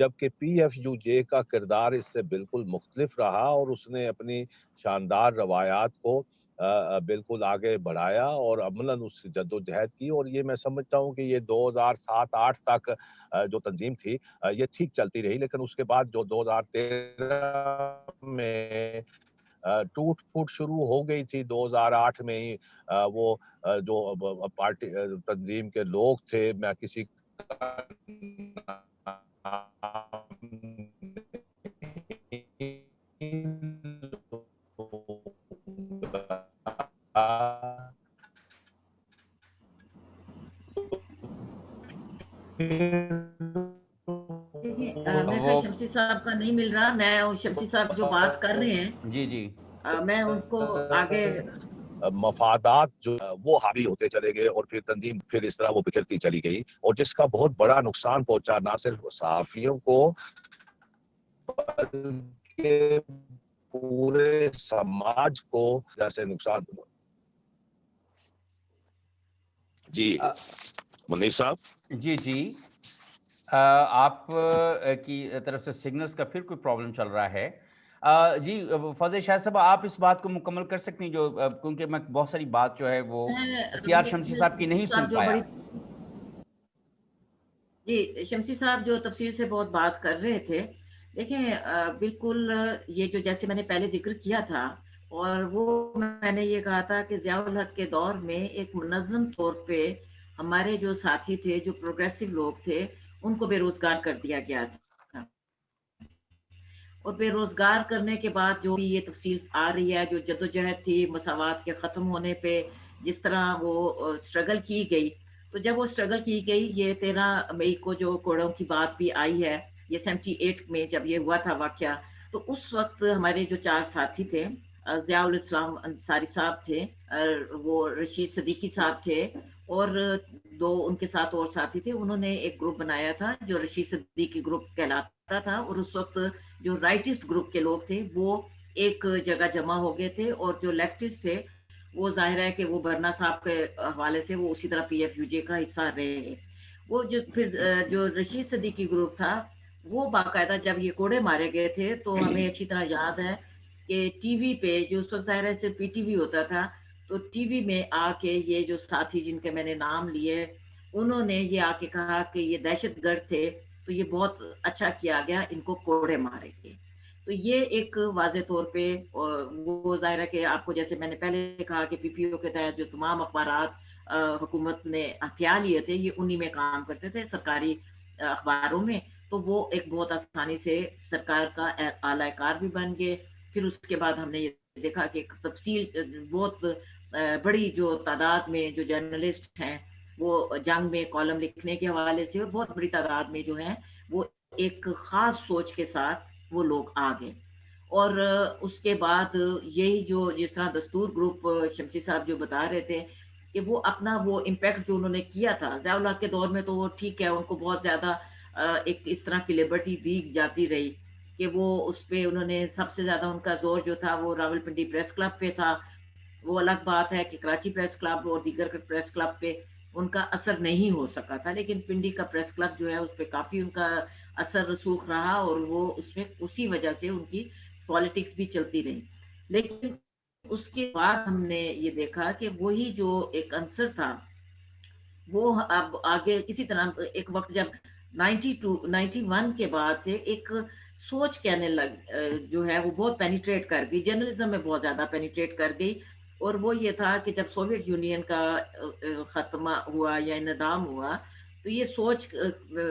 جبکہ PFUJ کا کردار اس سے بالکل مختلف رہا اور اس نے اپنی شاندار روایات کو بالکل آگے بڑھایا اور عملاً اس جدوجہد کی، اور یہ میں سمجھتا ہوں کہ یہ 2007-8 تک جو تنظیم تھی یہ ٹھیک چلتی رہی، لیکن اس کے بعد جو 2013 میں ٹوٹ پھوٹ شروع ہو گئی تھی، 2008 میں ہی وہ جو پارٹی تنظیم کے لوگ تھے، میں کسی کا دیکھیے میرے وہ خیال شمسی صاحب کا نہیں مل رہا، میں شمسی صاحب جو بات کر رہے ہیں جی جی میں ان کو آگے مفادات جو وہ حاوی ہوتے چلے گئے، اور پھر تنظیم پھر اس طرح وہ بکھرتی چلی گئی، اور جس کا بہت بڑا نقصان پہنچا نہ صرف صحافیوں کو بلکہ پورے سماج کو جیسے نقصان ہوا۔ جی منیر صاحب۔ جی جی آپ کی طرف سے سگنلز کا پھر کوئی پرابلم چل رہا ہے۔ جی فوزیہ شاہد صاحب، آپ اس بات کو مکمل کر سکتے ہیں جو کیونکہ میں بہت ساری بات جو ہے وہ سیار شمسی صاحب کی نہیں سن صاحب جو پایا۔ بڑی جی شمسی صاحب جو تفصیل سے بہت بات کر رہے تھے، دیکھیں بالکل یہ جو جیسے میں نے پہلے ذکر کیا تھا، اور وہ میں نے یہ کہا تھا کہ ضیاء الحق کے دور میں ایک منظم طور پہ ہمارے جو ساتھی تھے، جو پروگریسو لوگ تھے، ان کو بے روزگار کر دیا گیا تھا، اور بے روزگار کرنے کے بعد جو بھی یہ تفصیل آ رہی ہے، جو جدوجہد تھی مساوات کے ختم ہونے پہ، جس طرح وہ اسٹرگل کی گئی، تو جب وہ اسٹرگل کی گئی، یہ 13 مئی کو جو کوڑوں کی بات بھی آئی ہے، یہ 78 میں جب یہ ہوا تھا واقعہ، تو اس وقت ہمارے جو 4 ساتھی تھے، ضیاء الاسلام انصاری صاحب تھے، وہ رشید صدیقی صاحب تھے، اور 2 ان کے ساتھ اور ساتھی تھے، انہوں نے ایک گروپ بنایا تھا جو رشید صدیقی گروپ کہلاتا تھا، اور اس وقت جو رائٹسٹ گروپ کے لوگ تھے وہ ایک جگہ جمع ہو گئے تھے، اور جو لیفٹسٹ تھے وہ ظاہر ہے کہ وہ برنا صاحب کے حوالے سے وہ اسی طرح PFUJ کا حصہ رہے ہیں۔ وہ جو پھر جو رشید صدیقی گروپ تھا، وہ باقاعدہ جب یہ کوڑے مارے گئے تھے تو ہمیں اچھی طرح یاد ہے کہ ٹی وی پہ جو اس وقت ظاہر ہے صرف PTV ہوتا تھا، تو ٹی وی میں آ کے یہ جو ساتھی جن کے میں نے نام لیے، انہوں نے یہ آ کے کہا کہ یہ دہشت گرد تھے، تو یہ بہت اچھا کیا گیا ان کو کوڑے مارے گئے۔ تو یہ ایک واضح طور پہ وہ ظاہر ہے کہ آپ کو جیسے میں نے پہلے کہا کہ PPO کے تحت جو تمام اخبارات حکومت نے ہتھیار لیے تھے، یہ انہی میں کام کرتے تھے سرکاری اخباروں میں، تو وہ ایک بہت آسانی سے سرکار کا اعلی کار بھی بن گئے۔ پھر اس کے بعد ہم نے یہ دیکھا کہ تفصیل بہت بڑی جو تعداد میں جو جرنلسٹ ہیں وہ جنگ میں کالم لکھنے کے حوالے سے، اور بہت بڑی تعداد میں جو ہیں وہ ایک خاص سوچ کے ساتھ وہ لوگ آ گئے۔ اور اس کے بعد یہی جو جس طرح دستور گروپ شمسی صاحب جو بتا رہے تھے کہ وہ اپنا وہ امپیکٹ جو انہوں نے کیا تھا ضیاء الحق کے دور میں، تو وہ ٹھیک ہے ان کو بہت زیادہ ایک اس طرح کی لبرٹی دی جاتی رہی کہ وہ اس پہ انہوں نے سب سے زیادہ ان کا زور جو تھا وہ راول پنڈی پریس کلب پہ تھا۔ وہ الگ بات ہے کہ کراچی پریس کلب اور دیگر پریس کلب پہ ان کا اثر نہیں ہو سکا تھا، لیکن پنڈی کا پریس کلب جو ہے اس پہ کافی ان کا اثر رسوخ رہا، اور وہ اس میں اسی وجہ سے ان کی پالیٹکس بھی چلتی رہی۔ لیکن اس کے بعد ہم نے یہ دیکھا کہ وہی جو ایک عنصر تھا وہ اب آگے کسی طرح ایک وقت جب 91 کے بعد سے ایک سوچ کہنے لگ جو ہے وہ بہت پینیٹریٹ کر گئی، جرنلزم میں بہت زیادہ پینیٹریٹ کر گئی، اور وہ یہ تھا کہ جب سوویت یونین کا خاتمہ ہوا یا انہدام ہوا، تو یہ سوچ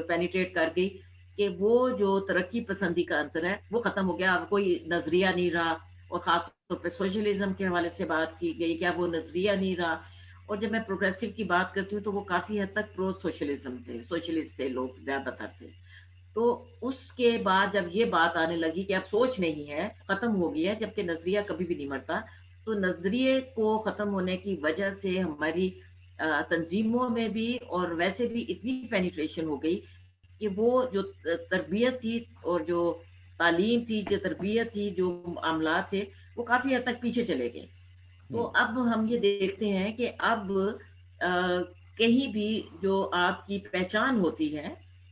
پینیٹریٹ کر گئی کہ وہ جو ترقی پسندی کا عنصر ہے وہ ختم ہو گیا، اب کوئی نظریہ نہیں رہا، اور خاص طور پہ سوشلزم کے حوالے سے بات کی گئی، کیا وہ نظریہ نہیں رہا؟ اور جب میں پروگریسو کی بات کرتی ہوں تو وہ کافی حد تک پرو سوشلزم تھے، سوشلسٹ تھے لوگ زیادہ تر تھے۔ تو اس کے بعد جب یہ بات آنے لگی کہ اب سوچ نہیں ہے، ختم ہو گئی ہے، جبکہ نظریہ کبھی بھی نہیں مرتا، تو نظریے کو ختم ہونے کی وجہ سے ہماری تنظیموں میں بھی اور ویسے بھی اتنی پینیٹریشن ہو گئی کہ وہ جو تربیت تھی اور جو تعلیم تھی، جو تربیت تھی، جو معاملات تھے، وہ کافی حد تک پیچھے چلے گئے۔ تو اب ہم یہ دیکھتے ہیں کہ اب کہیں بھی جو آپ کی پہچان ہوتی ہے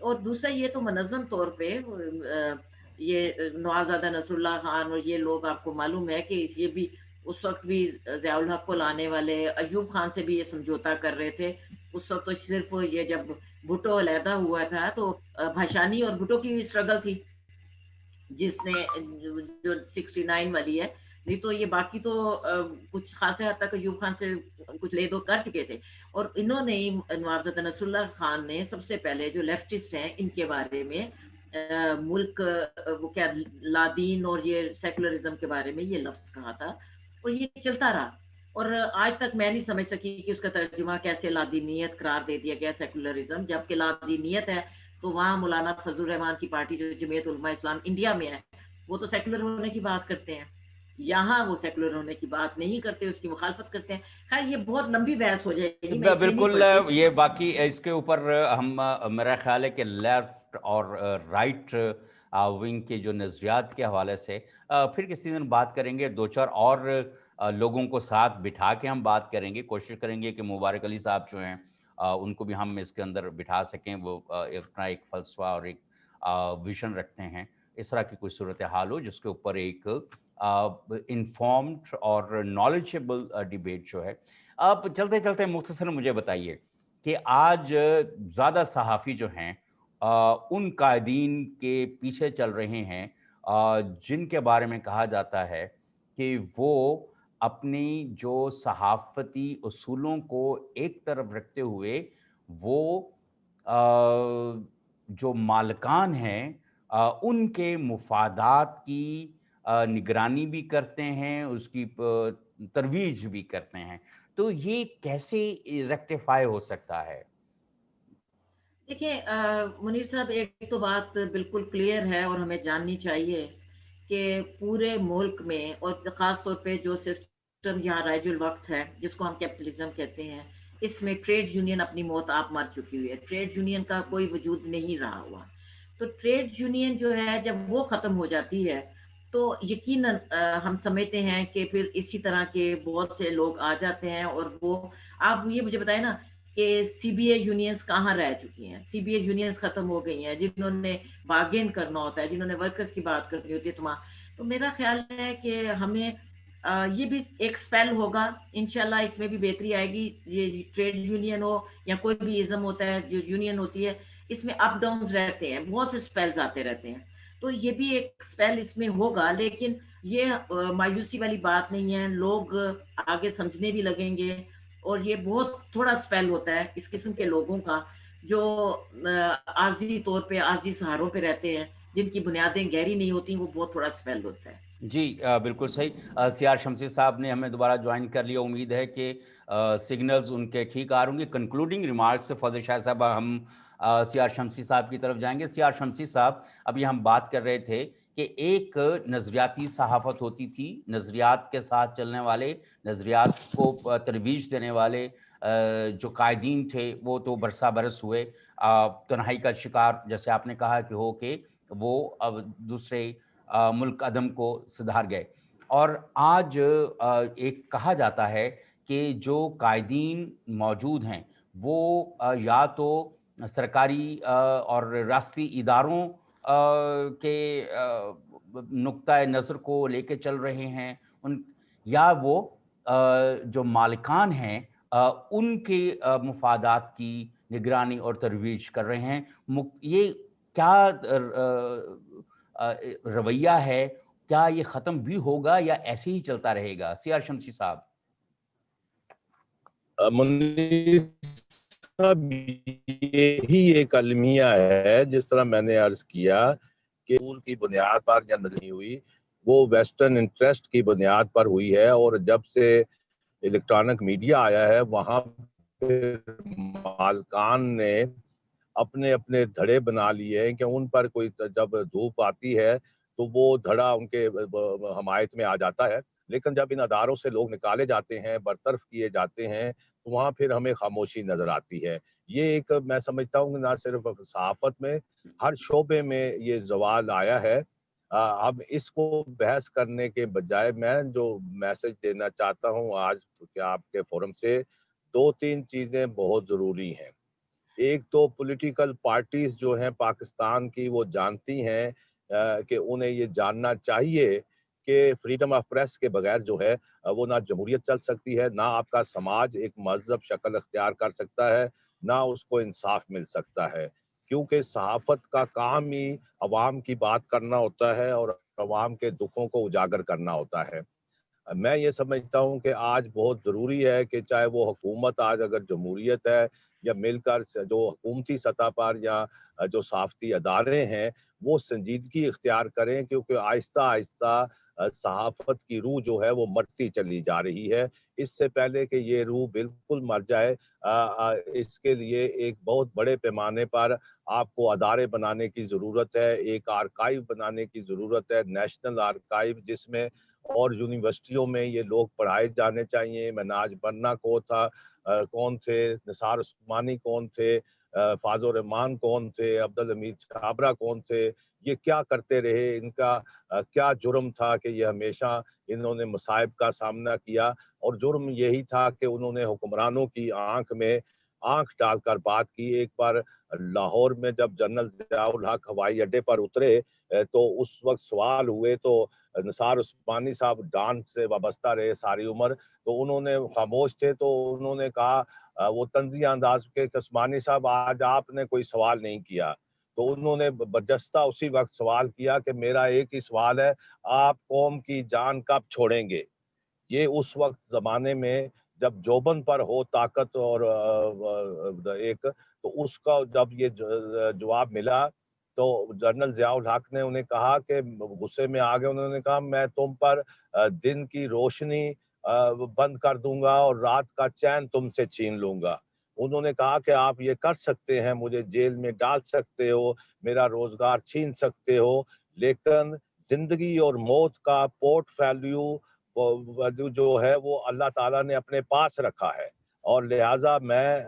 اور دوسرا یہ تو منظم طور پہ یہ نوازادہ نصراللہ خان اور یہ لوگ آپ کو معلوم ہے کہ یہ بھی اس وقت بھی ضیاء الحق کو لانے والے ایوب خان سے بھی یہ سمجھوتا کر رہے تھے. اس وقت تو صرف یہ جب بھٹو علیحدہ ہوا تھا تو بھاشانی اور بھٹو کی اسٹرگل تھی جس نے جو 69 والی ہے. نہیں تو یہ باقی تو کچھ خاصے حد تک ایوب خان سے کچھ لے دو کر چکے تھے. اور انہوں نے نوابزادہ نصراللہ خان نے سب سے پہلے جو لیفٹسٹ ہیں ان کے بارے میں ملک وہ کیا لادین اور یہ سیکولرزم کے بارے میں یہ لفظ کہا تھا اور یہ چلتا رہا. اور آج تک میں نہیں سمجھ سکی کہ اس کا ترجمہ کیسے لادینیت قرار دے دیا گیا سیکولرزم, جبکہ لادینیت ہے تو وہاں مولانا فضل الرحمان کی پارٹی جو جمعیت علماء اسلام انڈیا میں ہے وہ تو سیکولر ہونے کی بات کرتے ہیں, یہاں وہ سیکولر ہونے کی بات نہیں کرتے, اس کی مخالفت کرتے ہیں. خیر یہ بہت لمبی بحث ہو جائے گی, میں اس میں نہیں بالکل پڑتی. یہ باقی اس کے اوپر ہم میرا خیال ہے کہ لیفٹ اور رائٹ ونگ کے جو نظریات کے حوالے سے پھر کسی دن بات کریں گے. دو چار اور لوگوں کو ساتھ بٹھا کے ہم بات کریں گے, کوشش کریں گے کہ مبارک علی صاحب جو ہیں ان کو بھی ہم اس کے اندر بٹھا سکیں. وہ اپنا ایک فلسفہ اور ایک ویژن رکھتے ہیں, اس طرح کی کوئی صورتحال ہو جس کے اوپر ایک انفارمڈ اور نالجبل ڈیبیٹ جو ہے. آپ چلتے چلتے مختصر مجھے بتائیے کہ آج زیادہ صحافی جو ہیں ان قائدین کے پیچھے چل رہے ہیں جن کے بارے میں کہا جاتا ہے کہ وہ اپنی جو صحافتی اصولوں کو ایک طرف رکھتے ہوئے وہ جو مالکان ہیں ان کے مفادات کی نگرانی بھی کرتے ہیں, اس کی ترویج بھی کرتے ہیں. تو یہ کیسے ریکٹیفائی ہو سکتا ہے؟ دیکھیں منیر صاحب, ایک تو بات بالکل کلیئر ہے اور ہمیں جاننی چاہیے کہ پورے ملک میں اور خاص طور پہ جو سسٹم یہاں رائج الوقت ہے جس کو ہم کیپٹلزم کہتے ہیں, اس میں ٹریڈ یونین اپنی موت آپ مر چکی ہوئی ہے. ٹریڈ یونین کا کوئی وجود نہیں رہا ہوا. تو ٹریڈ یونین جو ہے جب وہ ختم ہو جاتی ہے تو یقیناً ہم سمجھتے ہیں کہ پھر اسی طرح کے بہت سے لوگ آ جاتے ہیں. اور وہ آپ یہ مجھے بتائیں نا کہ سی بی اے یونینز کہاں رہ چکی ہیں. سی بی اے یونینز ختم ہو گئی ہیں, جنہوں نے باگین کرنا ہوتا ہے, جنہوں نے ورکرز کی بات کرنی ہوتی ہے تمام. تو میرا خیال ہے کہ ہمیں یہ بھی ایک سپیل ہوگا انشاءاللہ, اس میں بھی بہتری آئے گی. یہ ٹریڈ یونین ہو یا کوئی بھی ازم ہوتا ہے, جو یونین ہوتی ہے اس میں اپ ڈاؤنز رہتے ہیں, بہت سے سپیلز آتے رہتے ہیں. تو یہ بھی ایک سپیل اس میں ہوگا, لیکن یہ مایوسی والی بات نہیں ہے. لوگ آگے سمجھنے بھی لگیں گے. اور یہ بہت تھوڑا سپیل ہوتا ہے اس قسم کے لوگوں کا جو عارضی طور پہ عارضی سہاروں پہ رہتے ہیں, جن کی بنیادیں گہری نہیں ہوتی, وہ بہت تھوڑا سپیل ہوتا ہے. جی بالکل صحیح. سیار شمسی صاحب نے ہمیں دوبارہ جوائن کر لیا. امید ہے کہ سگنلز ان کے ٹھیک آ رہے. کنکلوڈنگ ریمارکس فضل شاہ صاحب, ہم سیار شمسی صاحب کی طرف جائیں گے. سیار شمسی صاحب, ابھی ہم بات کر رہے تھے کہ ایک نظریاتی صحافت ہوتی تھی, نظریات کے ساتھ چلنے والے, نظریات کو ترویج دینے والے جو قائدین تھے وہ تو برسا برس ہوئے, تنہائی کا شکار جیسے آپ نے کہا کہ ہو کے وہ اب دوسرے ملک عدم کو سدھار گئے. اور آج ایک کہا جاتا ہے کہ جو قائدین موجود ہیں وہ یا تو سرکاری اور ریاستی اداروں کے نقطۂ نظر کو لے کے چل رہے ہیں, یا وہ جو مالکان ہیں ان کے مفادات کی نگرانی اور ترویج کر رہے ہیں. یہ کیا رویہ ہے, کیا یہ ختم بھی ہوگا یا ایسے ہی چلتا رہے گا؟ سیار شمسی صاحب. منیر صاحب, یہی ایک المیہ ہے جس طرح میں نے عرض کیا کہ اصول کی بنیاد پر یا نہیں ہوئی, وہ ویسٹرن انٹرسٹ کی بنیاد پر ہوئی ہے. اور جب سے الیکٹرانک میڈیا آیا ہے وہاں پھر مالکان نے اپنے اپنے دھڑے بنا لیے ہیں کہ ان پر کوئی جب دھوپ آتی ہے تو وہ دھڑا ان کے حمایت میں آ جاتا ہے. لیکن جب ان اداروں سے لوگ نکالے جاتے ہیں, برطرف کیے جاتے ہیں, تو وہاں پھر ہمیں خاموشی نظر آتی ہے. یہ ایک میں سمجھتا ہوں کہ نہ صرف صحافت میں, ہر شعبے میں یہ زوال آیا ہے. اب اس کو بحث کرنے کے بجائے میں جو میسج دینا چاہتا ہوں آج کہ آپ کے فورم سے, دو تین چیزیں بہت ضروری ہیں. ایک تو پولیٹیکل پارٹیز جو ہیں پاکستان کی وہ جانتی ہیں کہ انہیں یہ جاننا چاہیے کہ فریڈم آف پریس کے بغیر جو ہے وہ نہ جمہوریت چل سکتی ہے، نہ آپ کا سماج ایک مہذب شکل اختیار کر سکتا ہے، نہ اس کو انصاف مل سکتا ہے، کیونکہ صحافت کا کام ہی عوام کی بات کرنا ہوتا ہے اور عوام کے دکھوں کو اجاگر کرنا ہوتا ہے۔ میں یہ سمجھتا ہوں کہ آج بہت ضروری ہے کہ چاہے وہ حکومت آج اگر جمہوریت ہے یا مل کر جو حکومتی سطح پر یا جو صحافتی ادارے ہیں وہ سنجیدگی اختیار کریں، کیونکہ آہستہ آہستہ صحافت کی روح جو ہے وہ مرتی چلی جا رہی ہے۔ اس سے پہلے کہ یہ روح بالکل مر جائے، اس کے لیے ایک بہت بڑے پیمانے پر آپ کو ادارے بنانے کی ضرورت ہے، ایک آرکائیو بنانے کی ضرورت ہے، نیشنل آرکائیو، جس میں اور یونیورسٹیوں میں یہ لوگ پڑھائے جانے چاہیے۔ مناج بننا کون تھے، نثار عثمانی کون تھے، فاضل الرحمان کون تھے، عبدالحمید چھابرا کون تھے، یہ کیا کرتے رہے، ان کا کیا جرم تھا کہ یہ ہمیشہ انہوں نے مصائب کا سامنا کیا، اور جرم یہی تھا کہ انہوں نے حکمرانوں کی آنکھ میں آنکھ ڈال کر بات کی۔ ایک بار لاہور میں جب جنرل ضیاء الحق ہوائی اڈے پر اترے تو اس وقت سوال ہوئے تو نثار عثمانی صاحب ڈان سے وابستہ رہے ساری عمر، تو انہوں نے خاموش تھے، تو انہوں نے کہا وہ طنزیہ انداز کے عثمانی صاحب آج آپ نے کوئی سوال نہیں کیا، تو انہوں نے برجستہ اسی وقت سوال کیا کہ میرا ایک ہی سوال ہے، آپ قوم کی جان کب چھوڑیں گے؟ یہ اس وقت زمانے میں جب جوبن پر ہو طاقت اور ایک، تو اس کا جب یہ جواب ملا تو جنرل ضیاء الحق نے انہیں کہا کہ غصے میں آ گئے، انہوں نے کہا میں تم پر دن کی روشنی بند کر دوں گا اور رات کا چین تم سے چھین لوں گا۔ انہوں نے کہا کہ آپ یہ کر سکتے ہیں، مجھے جیل میں ڈال سکتے ہو، میرا روزگار چھین سکتے ہو، لیکن زندگی اور موت کا پورٹ فیلیو جو ہے وہ اللہ تعالیٰ نے اپنے پاس رکھا ہے، اور لہٰذا میں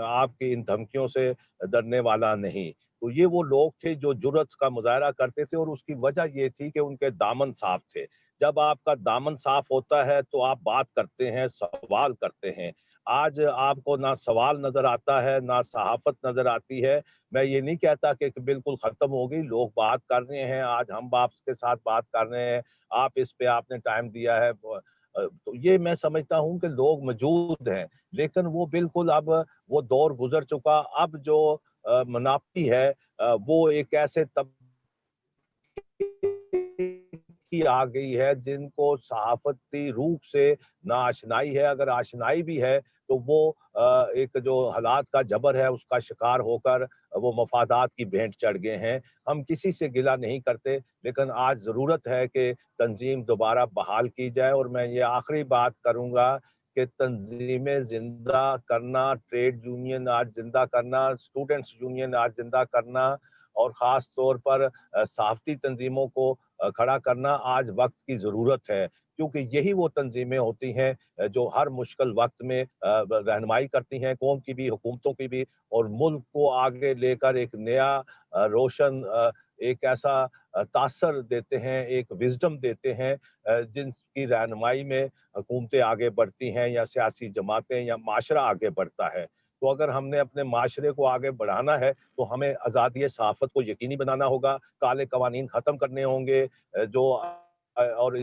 آپ کی ان دھمکیوں سے ڈرنے والا نہیں۔ تو یہ وہ لوگ تھے جو جرأت کا مظاہرہ کرتے تھے، اور اس کی وجہ یہ تھی کہ ان کے دامن صاف تھے۔ جب آپ کا دامن صاف ہوتا ہے تو آپ بات کرتے ہیں، سوال کرتے ہیں۔ آج آپ کو نہ سوال نظر آتا ہے، نہ صحافت نظر آتی ہے۔ میں یہ نہیں کہتا کہ بالکل ختم ہوگی، لوگ بات کر رہے ہیں، آج ہم آپ کے ساتھ بات کر رہے ہیں، آپ اس پہ آپ نے ٹائم دیا ہے، تو یہ میں سمجھتا ہوں کہ لوگ موجود ہیں، لیکن وہ بالکل اب وہ دور گزر چکا۔ اب جو منافی ہے وہ ایک ایسے کی آ گئی ہے جن کو صحافتی روح سے نہ آشنائی ہے، اگر آشنائی بھی ہے تو وہ ایک جو حالات کا جبر ہے اس کا شکار ہو کر وہ مفادات کی بھینٹ چڑھ گئے ہیں۔ ہم کسی سے گلہ نہیں کرتے، لیکن آج ضرورت ہے کہ تنظیم دوبارہ بحال کی جائے، اور میں یہ آخری بات کروں گا کہ تنظیمیں زندہ کرنا، ٹریڈ یونین آج زندہ کرنا، اسٹوڈنٹس یونین آج زندہ کرنا، اور خاص طور پر صحافتی تنظیموں کو کھڑا کرنا آج وقت کی ضرورت ہے، کیونکہ یہی وہ تنظیمیں ہوتی ہیں جو ہر مشکل وقت میں رہنمائی کرتی ہیں، قوم کی بھی، حکومتوں کی بھی، اور ملک کو آگے لے کر ایک نیا روشن ایک ایسا تاثر دیتے ہیں، ایک وزڈم دیتے ہیں جن کی رہنمائی میں حکومتیں آگے بڑھتی ہیں یا سیاسی جماعتیں یا معاشرہ آگے بڑھتا ہے۔ تو اگر ہم نے اپنے معاشرے کو آگے بڑھانا ہے تو ہمیں آزادی صحافت کو یقینی بنانا ہوگا، کالے قوانین ختم کرنے ہوں گے جو اور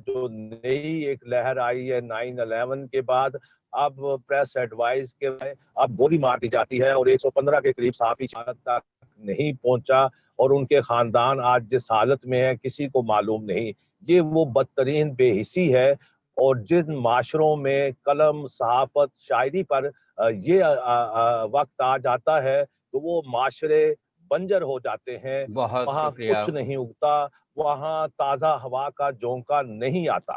جو نئی ایک لہر آئی ہے 9/11 کے بعد، اب پریس ایڈوائز کے اب گولی مار دی جاتی ہے، اور 115 کے قریب صحافی شہادت تک نہیں پہنچا، اور ان کے خاندان آج جس حالت میں ہے کسی کو معلوم نہیں۔ یہ وہ بدترین بے حسی ہے، اور جن معاشروں میں قلم، صحافت، شاعری پر یہ وقت آ جاتا ہے تو وہ معاشرے بنجر ہو جاتے ہیں، بہت وہاں شکریہ، کچھ نہیں اگتا، وہاں تازہ ہوا کا جھونکا نہیں آتا۔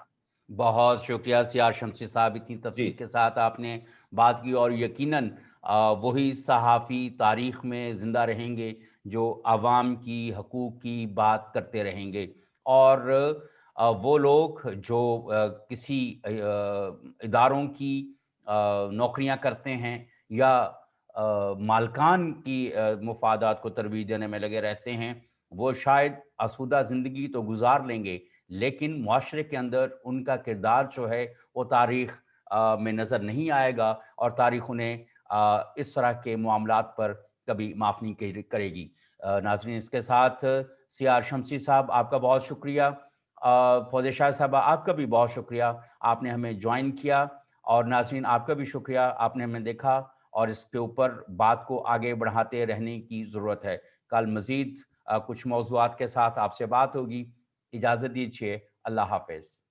بہت شکریہ سیار شمسی صاحب، اتنی جی تفصیل کے ساتھ آپ نے بات کی، اور یقیناً وہی صحافی تاریخ میں زندہ رہیں گے جو عوام کی حقوق کی بات کرتے رہیں گے، اور وہ لوگ جو کسی اداروں کی نوکریاں کرتے ہیں یا مالکان کی مفادات کو ترویج دینے میں لگے رہتے ہیں، وہ شاید آسودہ زندگی تو گزار لیں گے، لیکن معاشرے کے اندر ان کا کردار جو ہے وہ تاریخ میں نظر نہیں آئے گا اور تاریخ انہیں اس طرح کے معاملات پر کبھی معاف نہیں کرے گی۔ ناظرین، اس کے ساتھ سیار شمسی صاحب آپ کا بہت شکریہ، فوزیہ شاہد صاحبہ آپ کا بھی بہت شکریہ، آپ نے ہمیں جوائن کیا، اور ناظرین آپ کا بھی شکریہ، آپ نے ہمیں دیکھا، اور اس کے اوپر بات کو آگے بڑھاتے رہنے کی ضرورت ہے۔ کل مزید کچھ موضوعات کے ساتھ آپ سے بات ہوگی۔ اجازت دیجیے، اللہ حافظ۔